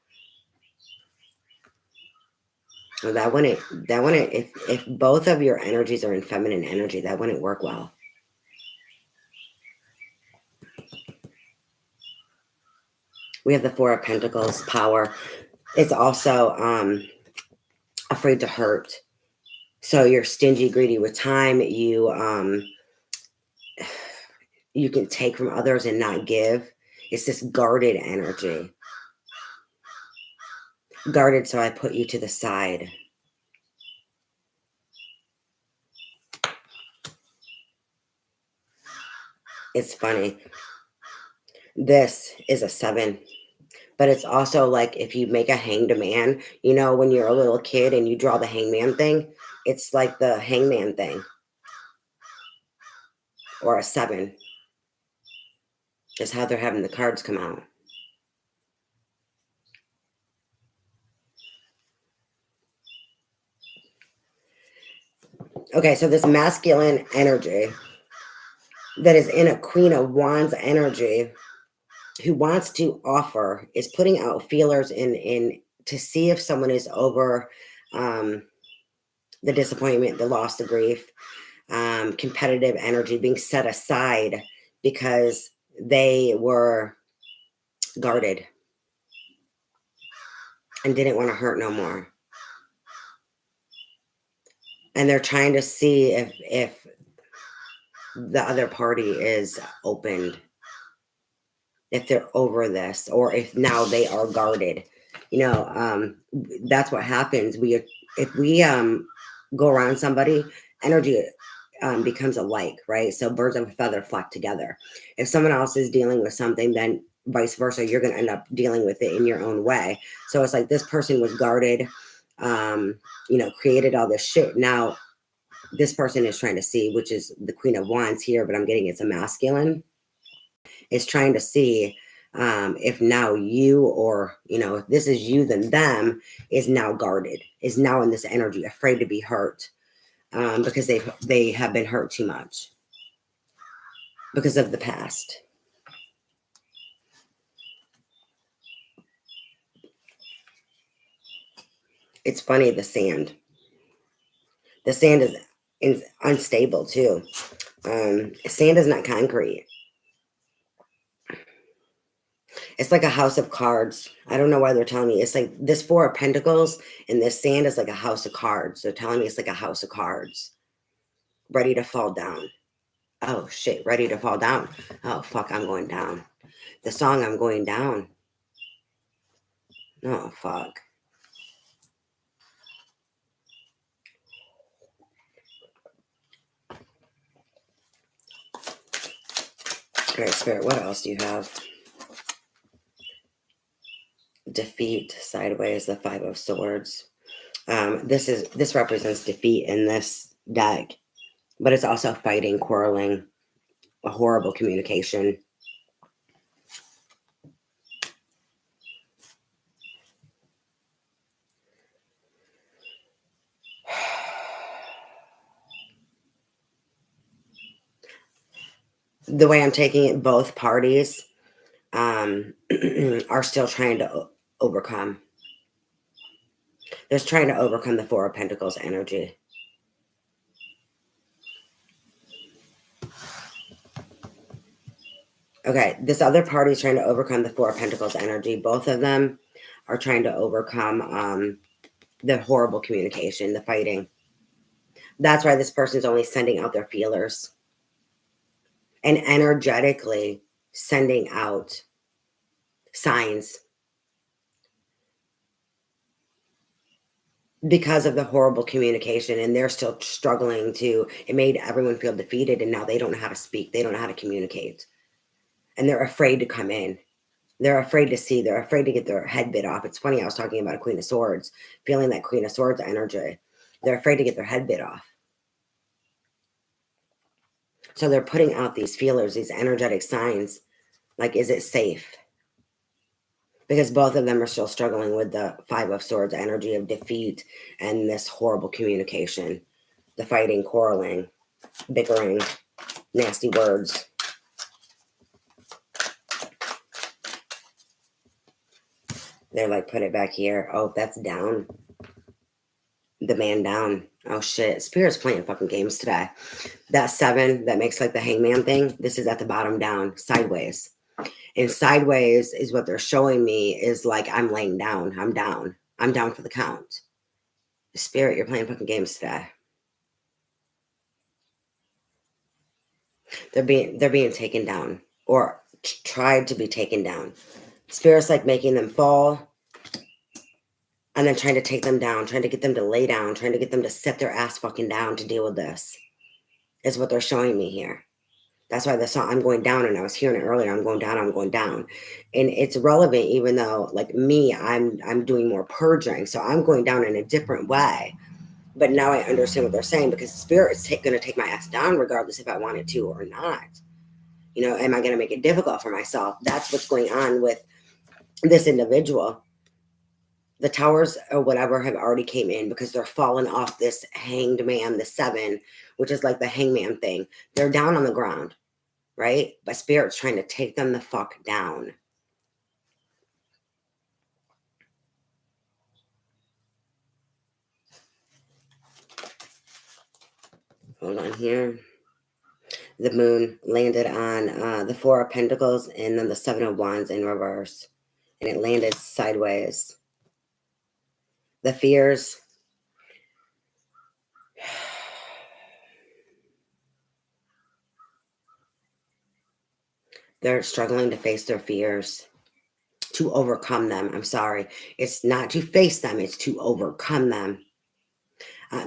Well, that wouldn't if both of your energies are in feminine energy, that wouldn't work well. We have the Four of Pentacles, power. It's also afraid to hurt. So you're stingy, greedy with time. You can take from others and not give. It's this guarded energy. Guarded, so I put you to the side. It's funny. This is a 7. But it's also like if you make a hanged man, you know, when you're a little kid and you draw the hangman thing, it's like the hangman thing. Or a 7. Is how they're having the cards come out. Okay, so this masculine energy that is in a Queen of Wands energy who wants to offer is putting out feelers in to see if someone is over the disappointment, the loss, the grief, competitive energy being set aside because they were guarded and didn't want to hurt no more. And they're trying to see if the other party is opened, if they're over this, or if now they are guarded. You know, that's what happens. If we go around somebody, energy becomes alike, right? So birds of a feather flock together. If someone else is dealing with something, then vice versa, you're going to end up dealing with it in your own way. So it's like this person was guarded, you know, created all this shit. Now this person is trying to see, which is the Queen of Wands here, but I'm getting it's a masculine, is trying to see if now you, or, you know, if this is you, then them is now guarded, is now in this energy, afraid to be hurt. Because they have been hurt too much because of the past. It's funny, the sand. The sand is unstable too. Sand is not concrete. It's like a house of cards. I don't know why they're telling me. It's like this Four of Pentacles and this sand is like a house of cards. They're telling me it's like a house of cards ready to fall down. Oh shit, ready to fall down. Oh fuck, I'm going down. The song I'm going down. Oh fuck. All right, Spirit, what else do you have? Defeat, sideways, the Five of Swords. This represents defeat in this deck, but it's also fighting, quarreling, a horrible communication. The way I'm taking it, both parties are still trying to overcome. They're trying to overcome the Four of Pentacles energy. Okay, this other party is trying to overcome the Four of Pentacles energy. Both of them are trying to overcome the horrible communication, the fighting. That's why this person is only sending out their feelers and energetically sending out signs because of the horrible communication, and they're still struggling to, it made everyone feel defeated, and now they don't know how to speak. They don't know how to communicate, and they're afraid to come in. They're afraid to see. They're afraid to get their head bit off. It's funny, I was talking about a Queen of Swords, feeling that Queen of Swords energy. They're afraid to get their head bit off. So they're putting out these feelers, these energetic signs, like, is it safe? Because both of them are still struggling with the Five of Swords energy of defeat and this horrible communication, the fighting, quarreling, bickering, nasty words. They're like, put it back here. Oh, that's down. The man down. Oh, shit. Spirit's playing fucking games today. That 7 that makes like the hangman thing, this is at the bottom down, sideways. And sideways is what they're showing me is like, I'm laying down. I'm down. I'm down for the count. Spirit, you're playing fucking games today. They're being taken down, or tried to be taken down. Spirit's like making them fall and then trying to take them down, trying to get them to lay down, trying to get them to sit their ass fucking down to deal with this, is what they're showing me here. That's why the song, I'm going down, and I was hearing it earlier, I'm going down, I'm going down. And it's relevant, even though, like me, I'm doing more purging. So I'm going down in a different way. But now I understand what they're saying, because Spirit's going to take my ass down regardless if I wanted to or not. You know, am I going to make it difficult for myself? That's what's going on with this individual. The towers or whatever have already came in because they're falling off this hanged man, the 7, which is like the hangman thing. They're down on the ground, right? But Spirit's trying to take them the fuck down. Hold on here. The moon landed on the 4 of Pentacles and then the 7 of Wands in reverse. And it landed sideways. The fears. They're struggling to face their fears, to overcome them. I'm sorry. It's not to face them. It's to overcome them.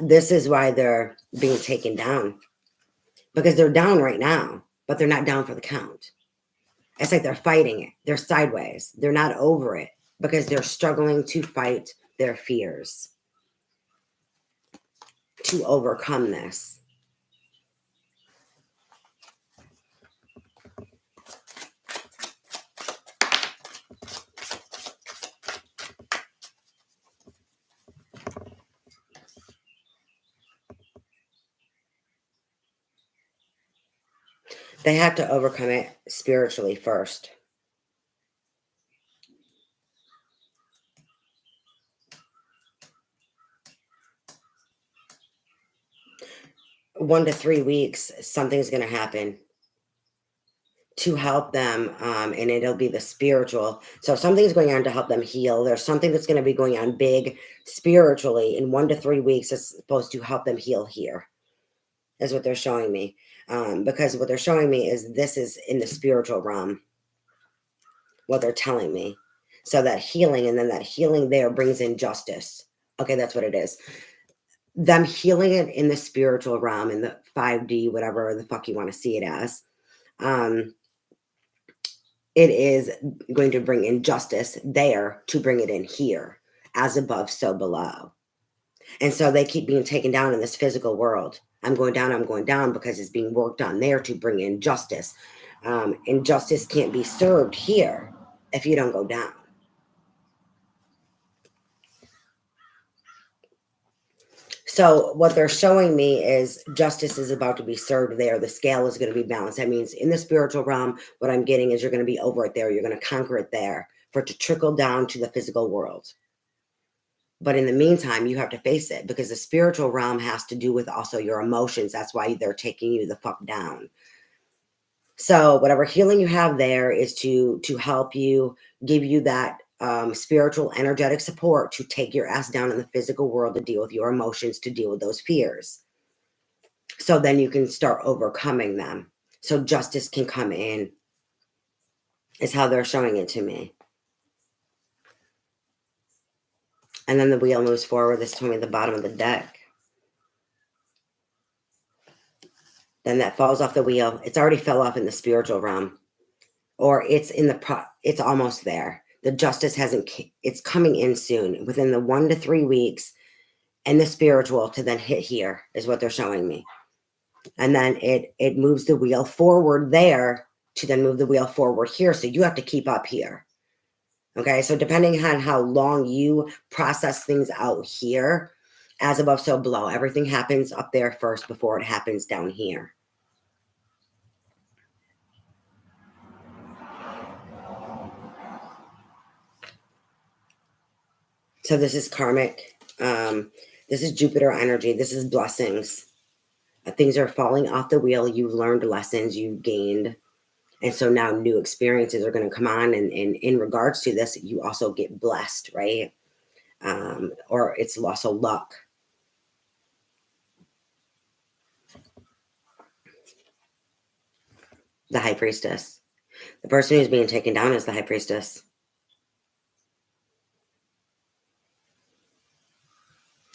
This is why they're being taken down. Because they're down right now, but they're not down for the count. It's like they're fighting it. They're sideways. They're not over it because they're struggling to fight their fears, to overcome this. They have to overcome it spiritually first. One to 3 weeks, something's going to happen to help them, and it'll be the spiritual. So something's going on to help them heal. There's something that's going to be going on big spiritually in 1 to 3 weeks. It's supposed to help them heal here, is what they're showing me. Because what they're showing me is this is in the spiritual realm, what they're telling me. So that healing, and then that healing there brings in justice. Okay, that's what it is. Them healing it in the spiritual realm, in the 5D, whatever the fuck you want to see it as. it is going to bring injustice there to bring it in here, as above, so below. And so they keep being taken down in this physical world. I'm going down because it's being worked on there to bring in justice. Injustice can't be served here if you don't go down. So what they're showing me is justice is about to be served there. The scale is going to be balanced. That means in the spiritual realm, what I'm getting is you're going to be over it there. You're going to conquer it there for it to trickle down to the physical world. But in the meantime, you have to face it because the spiritual realm has to do with also your emotions. That's why they're taking you the fuck down. So whatever healing you have there is to help you, give you that spiritual, energetic support to take your ass down in the physical world to deal with your emotions, to deal with those fears. So then you can start overcoming them. So justice can come in, is how they're showing it to me. And then the wheel moves forward. This told me the bottom of the deck. Then that falls off the wheel. It's already fell off in the spiritual realm. Or it's in it's almost there. The justice it's coming in soon. Within the 1 to 3 weeks. And the spiritual to then hit here is what they're showing me. And then it moves the wheel forward there to then move the wheel forward here. So you have to keep up here. Okay, so depending on how long you process things out here, as above, so below. Everything happens up there first before it happens down here. So this is karmic. This is Jupiter energy. This is blessings. Things are falling off the wheel. You've learned lessons. You've gained. And so now new experiences are going to come on. And in regards to this, you also get blessed, right? Or it's also luck. The High Priestess. The person who's being taken down is the High Priestess.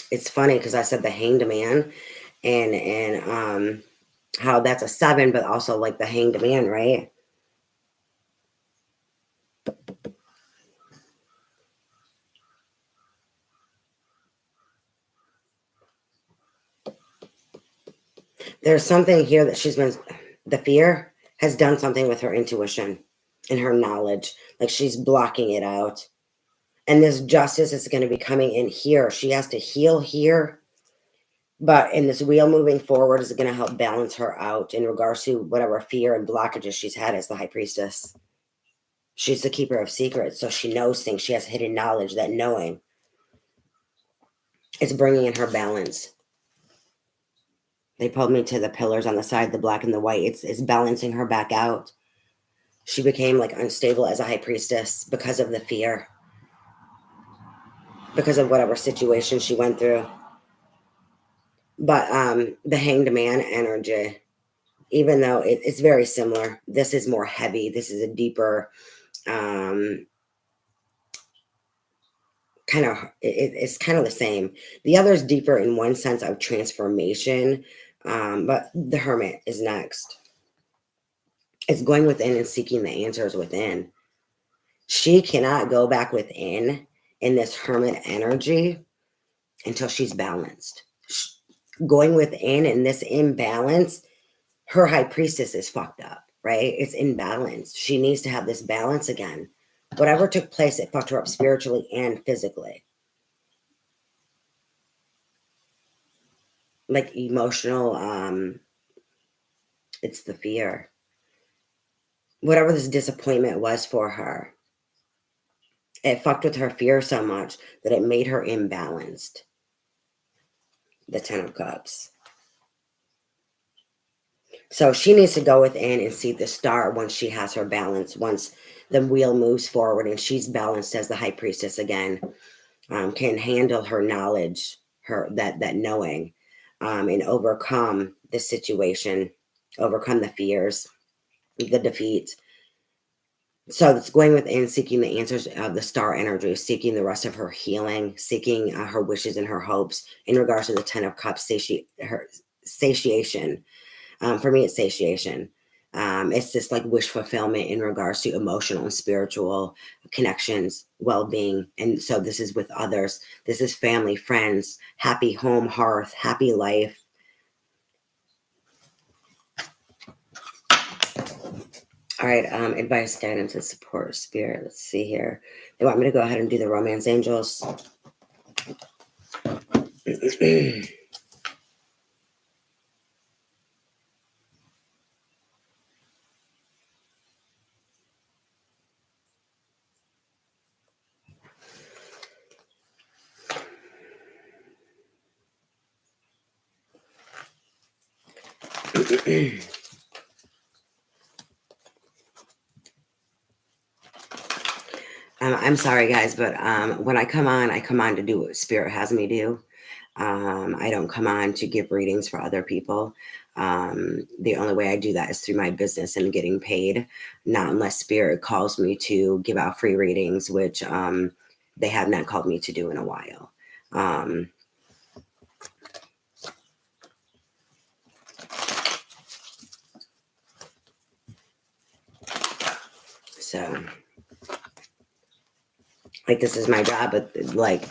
It's funny because I said the Hanged Man and how that's a 7, but also like the Hanged Man, right? There's something here that the fear has done something with her intuition and her knowledge. Like she's blocking it out. And this justice is going to be coming in here. She has to heal here. But in this wheel moving forward is going to help balance her out in regards to whatever fear and blockages she's had as the High Priestess. She's the keeper of secrets. So she knows things. She has hidden knowledge. That knowing is bringing in her balance. They pulled me to the pillars on the side, the black and the white. It's balancing her back out. She became like unstable as a High Priestess because of the fear. Because of whatever situation she went through. But the Hanged Man energy, even though it's very similar, this is more heavy. This is a deeper, kind of, it's kind of the same. The other is deeper in one sense of transformation, but the Hermit is next. It's going within and seeking the answers within. She cannot go back within in this Hermit energy until she's balanced. Going within in this imbalance, her High Priestess is fucked up, right? It's imbalanced. She needs to have this balance again. Whatever took place, it fucked her up spiritually and physically. Like emotional, it's the fear. Whatever this disappointment was for her, it fucked with her fear so much that it made her imbalanced. The 10 of Cups. So she needs to go within and see the star once she has her balance, once the wheel moves forward and she's balanced as the High Priestess again, can handle her knowledge, that knowing, and overcome the situation, overcome the fears, the defeat. So it's going within, seeking the answers of the star energy, seeking the rest of her healing, seeking her wishes and her hopes in regards to the 10 of Cups, her satiation. For me, it's satiation. It's this like wish fulfillment in regards to emotional and spiritual connections, well-being. And so this is with others. This is family, friends, happy home, hearth, happy life. All right, advice, guidance, and support, spirit. Let's see here. They want me to go ahead and do the romance angels. I'm sorry, guys, but when I come on to do what spirit has me do. I don't come on to give readings for other people. The only way I do that is through my business and getting paid, not unless spirit calls me to give out free readings, which they have not called me to do in a while. So, like, this is my job, but like,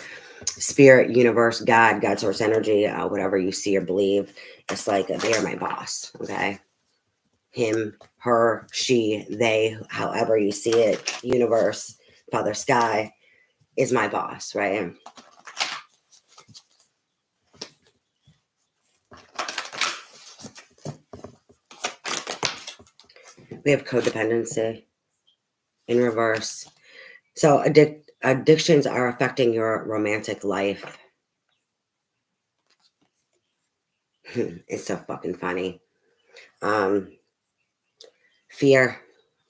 spirit, universe, God source energy, whatever you see or believe, it's like they are my boss. Okay. Him, her, she, they, however you see it, universe, Father Sky is my boss, right? We have codependency in reverse. So addictions are affecting your romantic life. It's so fucking funny. Fear.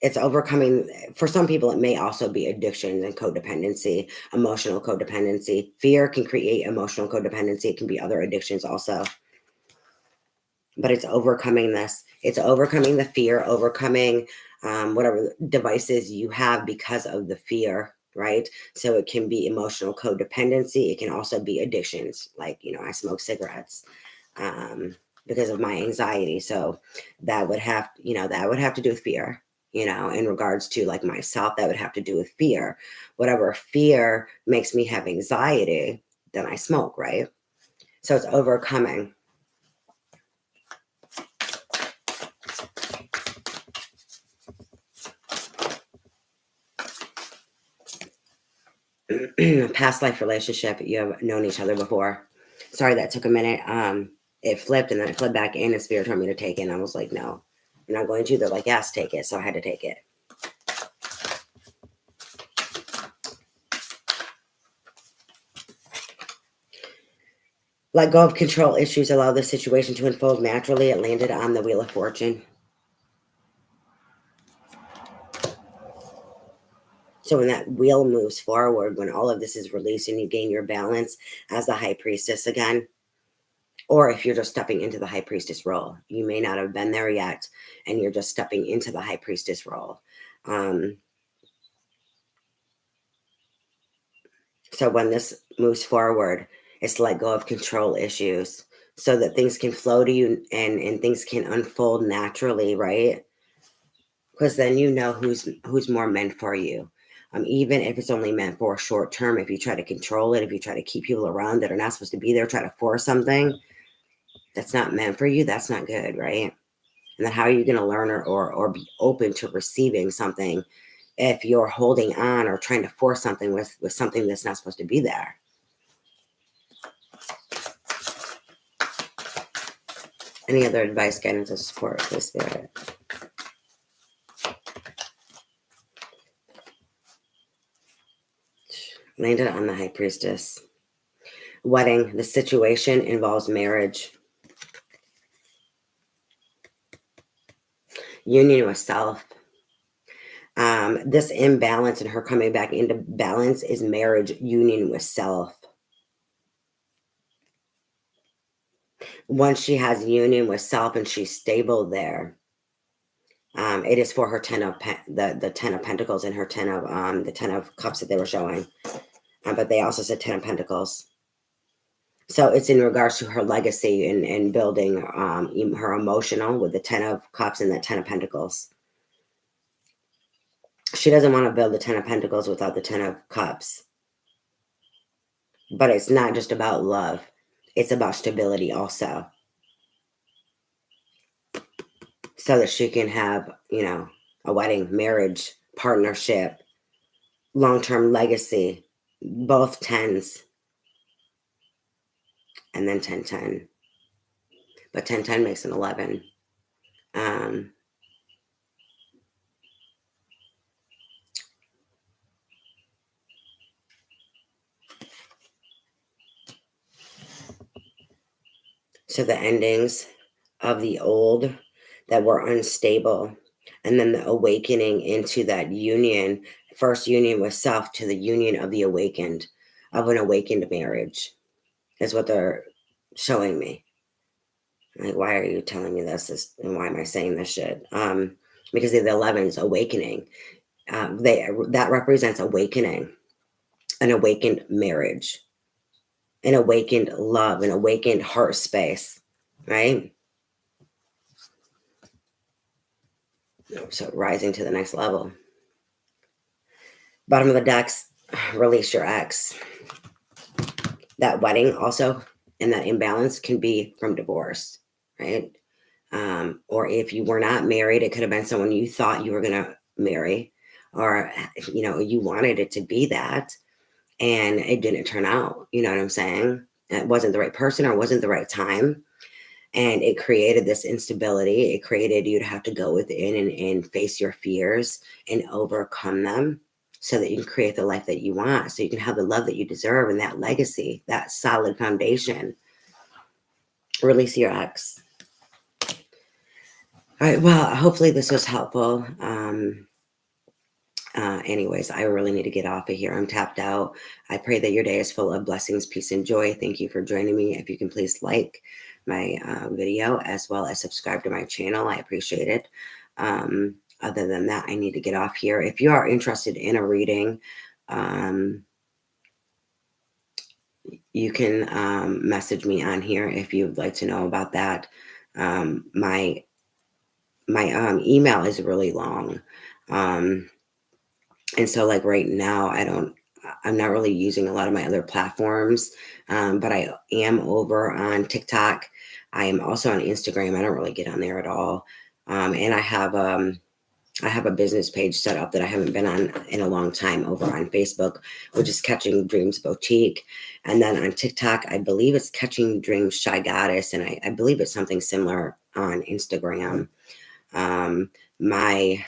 It's overcoming. For some people, it may also be addictions and codependency, emotional codependency. Fear can create emotional codependency. It can be other addictions also. But it's overcoming this. It's overcoming the fear, overcoming whatever devices you have because of the fear, right? So it can be emotional codependency. It can also be addictions. Like, I smoke cigarettes because of my anxiety. So that would have, that would have to do with fear, in regards to like myself, that would have to do with fear. Whatever fear makes me have anxiety, then I smoke, right? So it's overcoming. Past life relationship, you have known each other before. Sorry that took a minute. It flipped and then it flipped back in, and spirit told me to take it, and I was like, no, you're not going to. They're like, yes, take it. So I had to take it. Let go of control issues, allow the situation to unfold naturally. It landed on the Wheel of Fortune. So when that wheel moves forward, when all of this is released and you gain your balance as the high priestess again, or if you're just stepping into the high priestess role, you may not have been there yet, and you're just stepping into the high priestess role. So when this moves forward, it's let go of control issues so that things can flow to you and things can unfold naturally, right? Because then you know who's more meant for you. Even if it's only meant for a short term, if you try to control it, if you try to keep people around that are not supposed to be there, try to force something that's not meant for you, that's not good, right? And then how are you going to learn or be open to receiving something if you're holding on or trying to force something with something that's not supposed to be there? Any other advice, guidance, or support for the spirit? Landed on the high priestess. Wedding. The situation involves marriage. Union with self. This imbalance and her coming back into balance is marriage, union with self. Once she has union with self and she's stable there, it is for her the 10 of Pentacles and her 10 of the 10 of Cups that they were showing. But they also said 10 of Pentacles. So it's in regards to her legacy and building her emotional with the 10 of Cups and the 10 of Pentacles. She doesn't want to build the 10 of Pentacles without the 10 of Cups. But it's not just about love. It's about stability also. So that she can have, you know, a wedding, marriage, partnership, long-term legacy, both 10s. And then 10-10. But 10-10 makes an 11. So the endings of the old that were unstable, and then the awakening into that union, first union with self to the union of the awakened, of an awakened marriage, is what they're showing me. Like, why are you telling me this and why am I saying this shit? Because the 11's awakening. That represents awakening, an awakened marriage, an awakened love, an awakened heart space, right? So rising to the next level. Bottom of the decks, release your ex. That wedding also and that imbalance can be from divorce, right? Or if you were not married, it could have been someone you thought you were going to marry, or, you know, you wanted it to be that and it didn't turn out. You know what I'm saying? It wasn't the right person or wasn't the right time. And it created this instability. It created you to have to go within and face your fears and overcome them so that you can create the life that you want, so you can have the love that you deserve and that legacy, that solid foundation. Release your ex. All right. Well, hopefully this was helpful. Anyways, I really need to get off of here. I'm tapped out. I pray that your day is full of blessings, peace, and joy. Thank you for joining me. If you can please like my video as well as subscribe to my channel, I appreciate it. Other than that, I need to get off here. If you are interested in a reading, you can message me on here if you'd like to know about that. My email is really long. And so like right now, I'm not really using a lot of my other platforms, but I am over on TikTok. I am also on Instagram. I don't really get on there at all. And I have a business page set up that I haven't been on in a long time over on Facebook, which is Catching Dreams Boutique. And then on TikTok, I believe it's Catching Dreams Shy Goddess. And I believe it's something similar on Instagram. My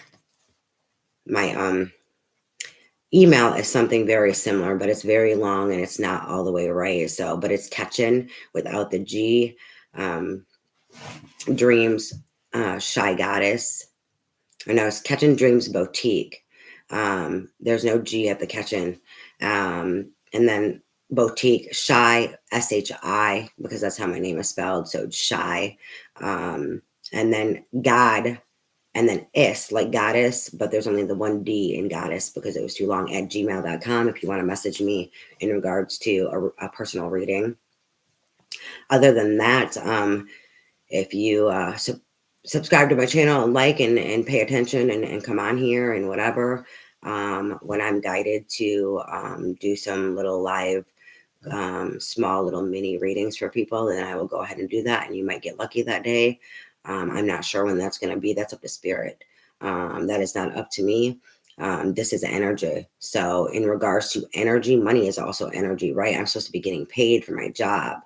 email is something very similar, but it's very long and it's not all the way right. So, but it's Catching without the G, Dreams, Shy Goddess. I know it's Catching Dreams Boutique. There's no G at the Catching. And then Boutique, Shy, SHI, because that's how my name is spelled. So it's Shy. And then God, and then is like goddess, but there's only the one D in goddess because it was too long, at gmail.com if you want to message me in regards to a personal reading. Other than that, if you subscribe to my channel and like and pay attention and come on here and whatever, when I'm guided to do some little live small little mini readings for people, then I will go ahead and do that, and you might get lucky that day. I'm not sure when that's going to be. That's up to spirit. That is not up to me. This is energy. So in regards to energy, money is also energy, right? I'm supposed to be getting paid for my job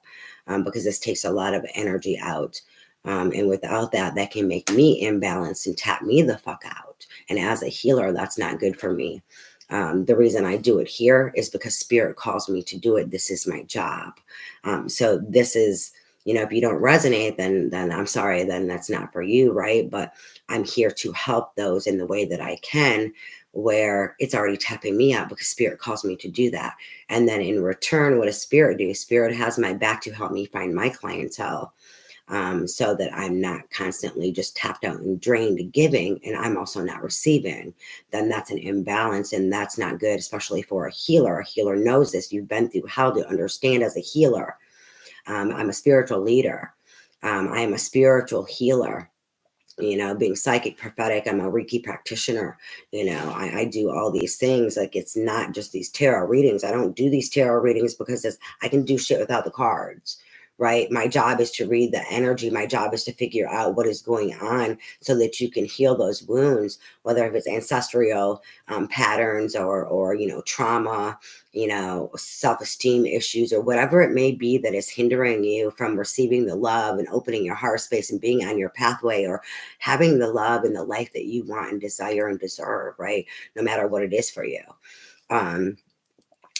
because this takes a lot of energy out. And without that, that can make me imbalanced and tap me the fuck out. And as a healer, that's not good for me. The reason I do it here is because spirit calls me to do it. This is my job. So this is, you know, if you don't resonate, then I'm sorry, then that's not for you, right? But I'm here to help those in the way that I can, where it's already tapping me out because spirit calls me to do that. And then in return, what does spirit do? Spirit has my back to help me find my clientele. So that I'm not constantly just tapped out and drained giving, and I'm also not receiving. Then that's an imbalance, and that's not good, especially for a healer. A healer knows this. You've been through hell to understand as a healer. I'm a spiritual leader. I am a spiritual healer. Being psychic, prophetic, I'm a Reiki practitioner. I do all these things. Like, it's not just these tarot readings. I don't do these tarot readings because I can do shit without the cards, right? My job is to read the energy. My job is to figure out what is going on so that you can heal those wounds, whether if it's ancestral patterns or trauma, self-esteem issues, or whatever it may be that is hindering you from receiving the love and opening your heart space and being on your pathway, or having the love and the life that you want and desire and deserve, right? No matter what it is for you.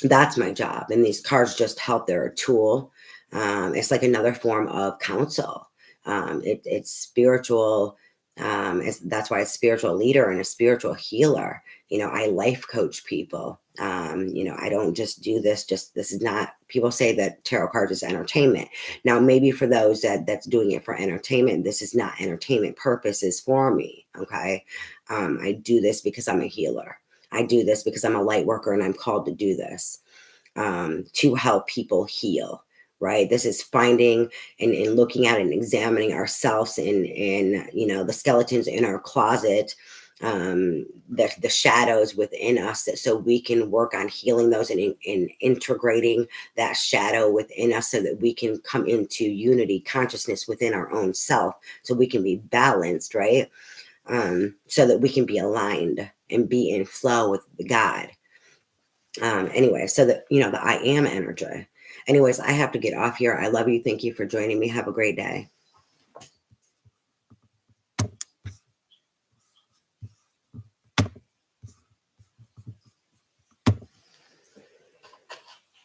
That's my job. And these cards just help. They're a tool. It's like another form of counsel. It's spiritual. That's why it's spiritual leader and a spiritual healer. I life coach people. I don't just do this. This is not. People say that tarot cards is entertainment. Now, maybe for those that's doing it for entertainment, this is not entertainment purposes for me. Okay, I do this because I'm a healer. I do this because I'm a light worker and I'm called to do this to help people heal. Right. This is finding and looking at and examining ourselves and the skeletons in our closet, the shadows within us, so we can work on healing those and integrating that shadow within us so that we can come into unity consciousness within our own self, so we can be balanced, right? So that we can be aligned and be in flow with God. Anyway, so that, the I am energy. Anyways, I have to get off here. I love you. Thank you for joining me. Have a great day.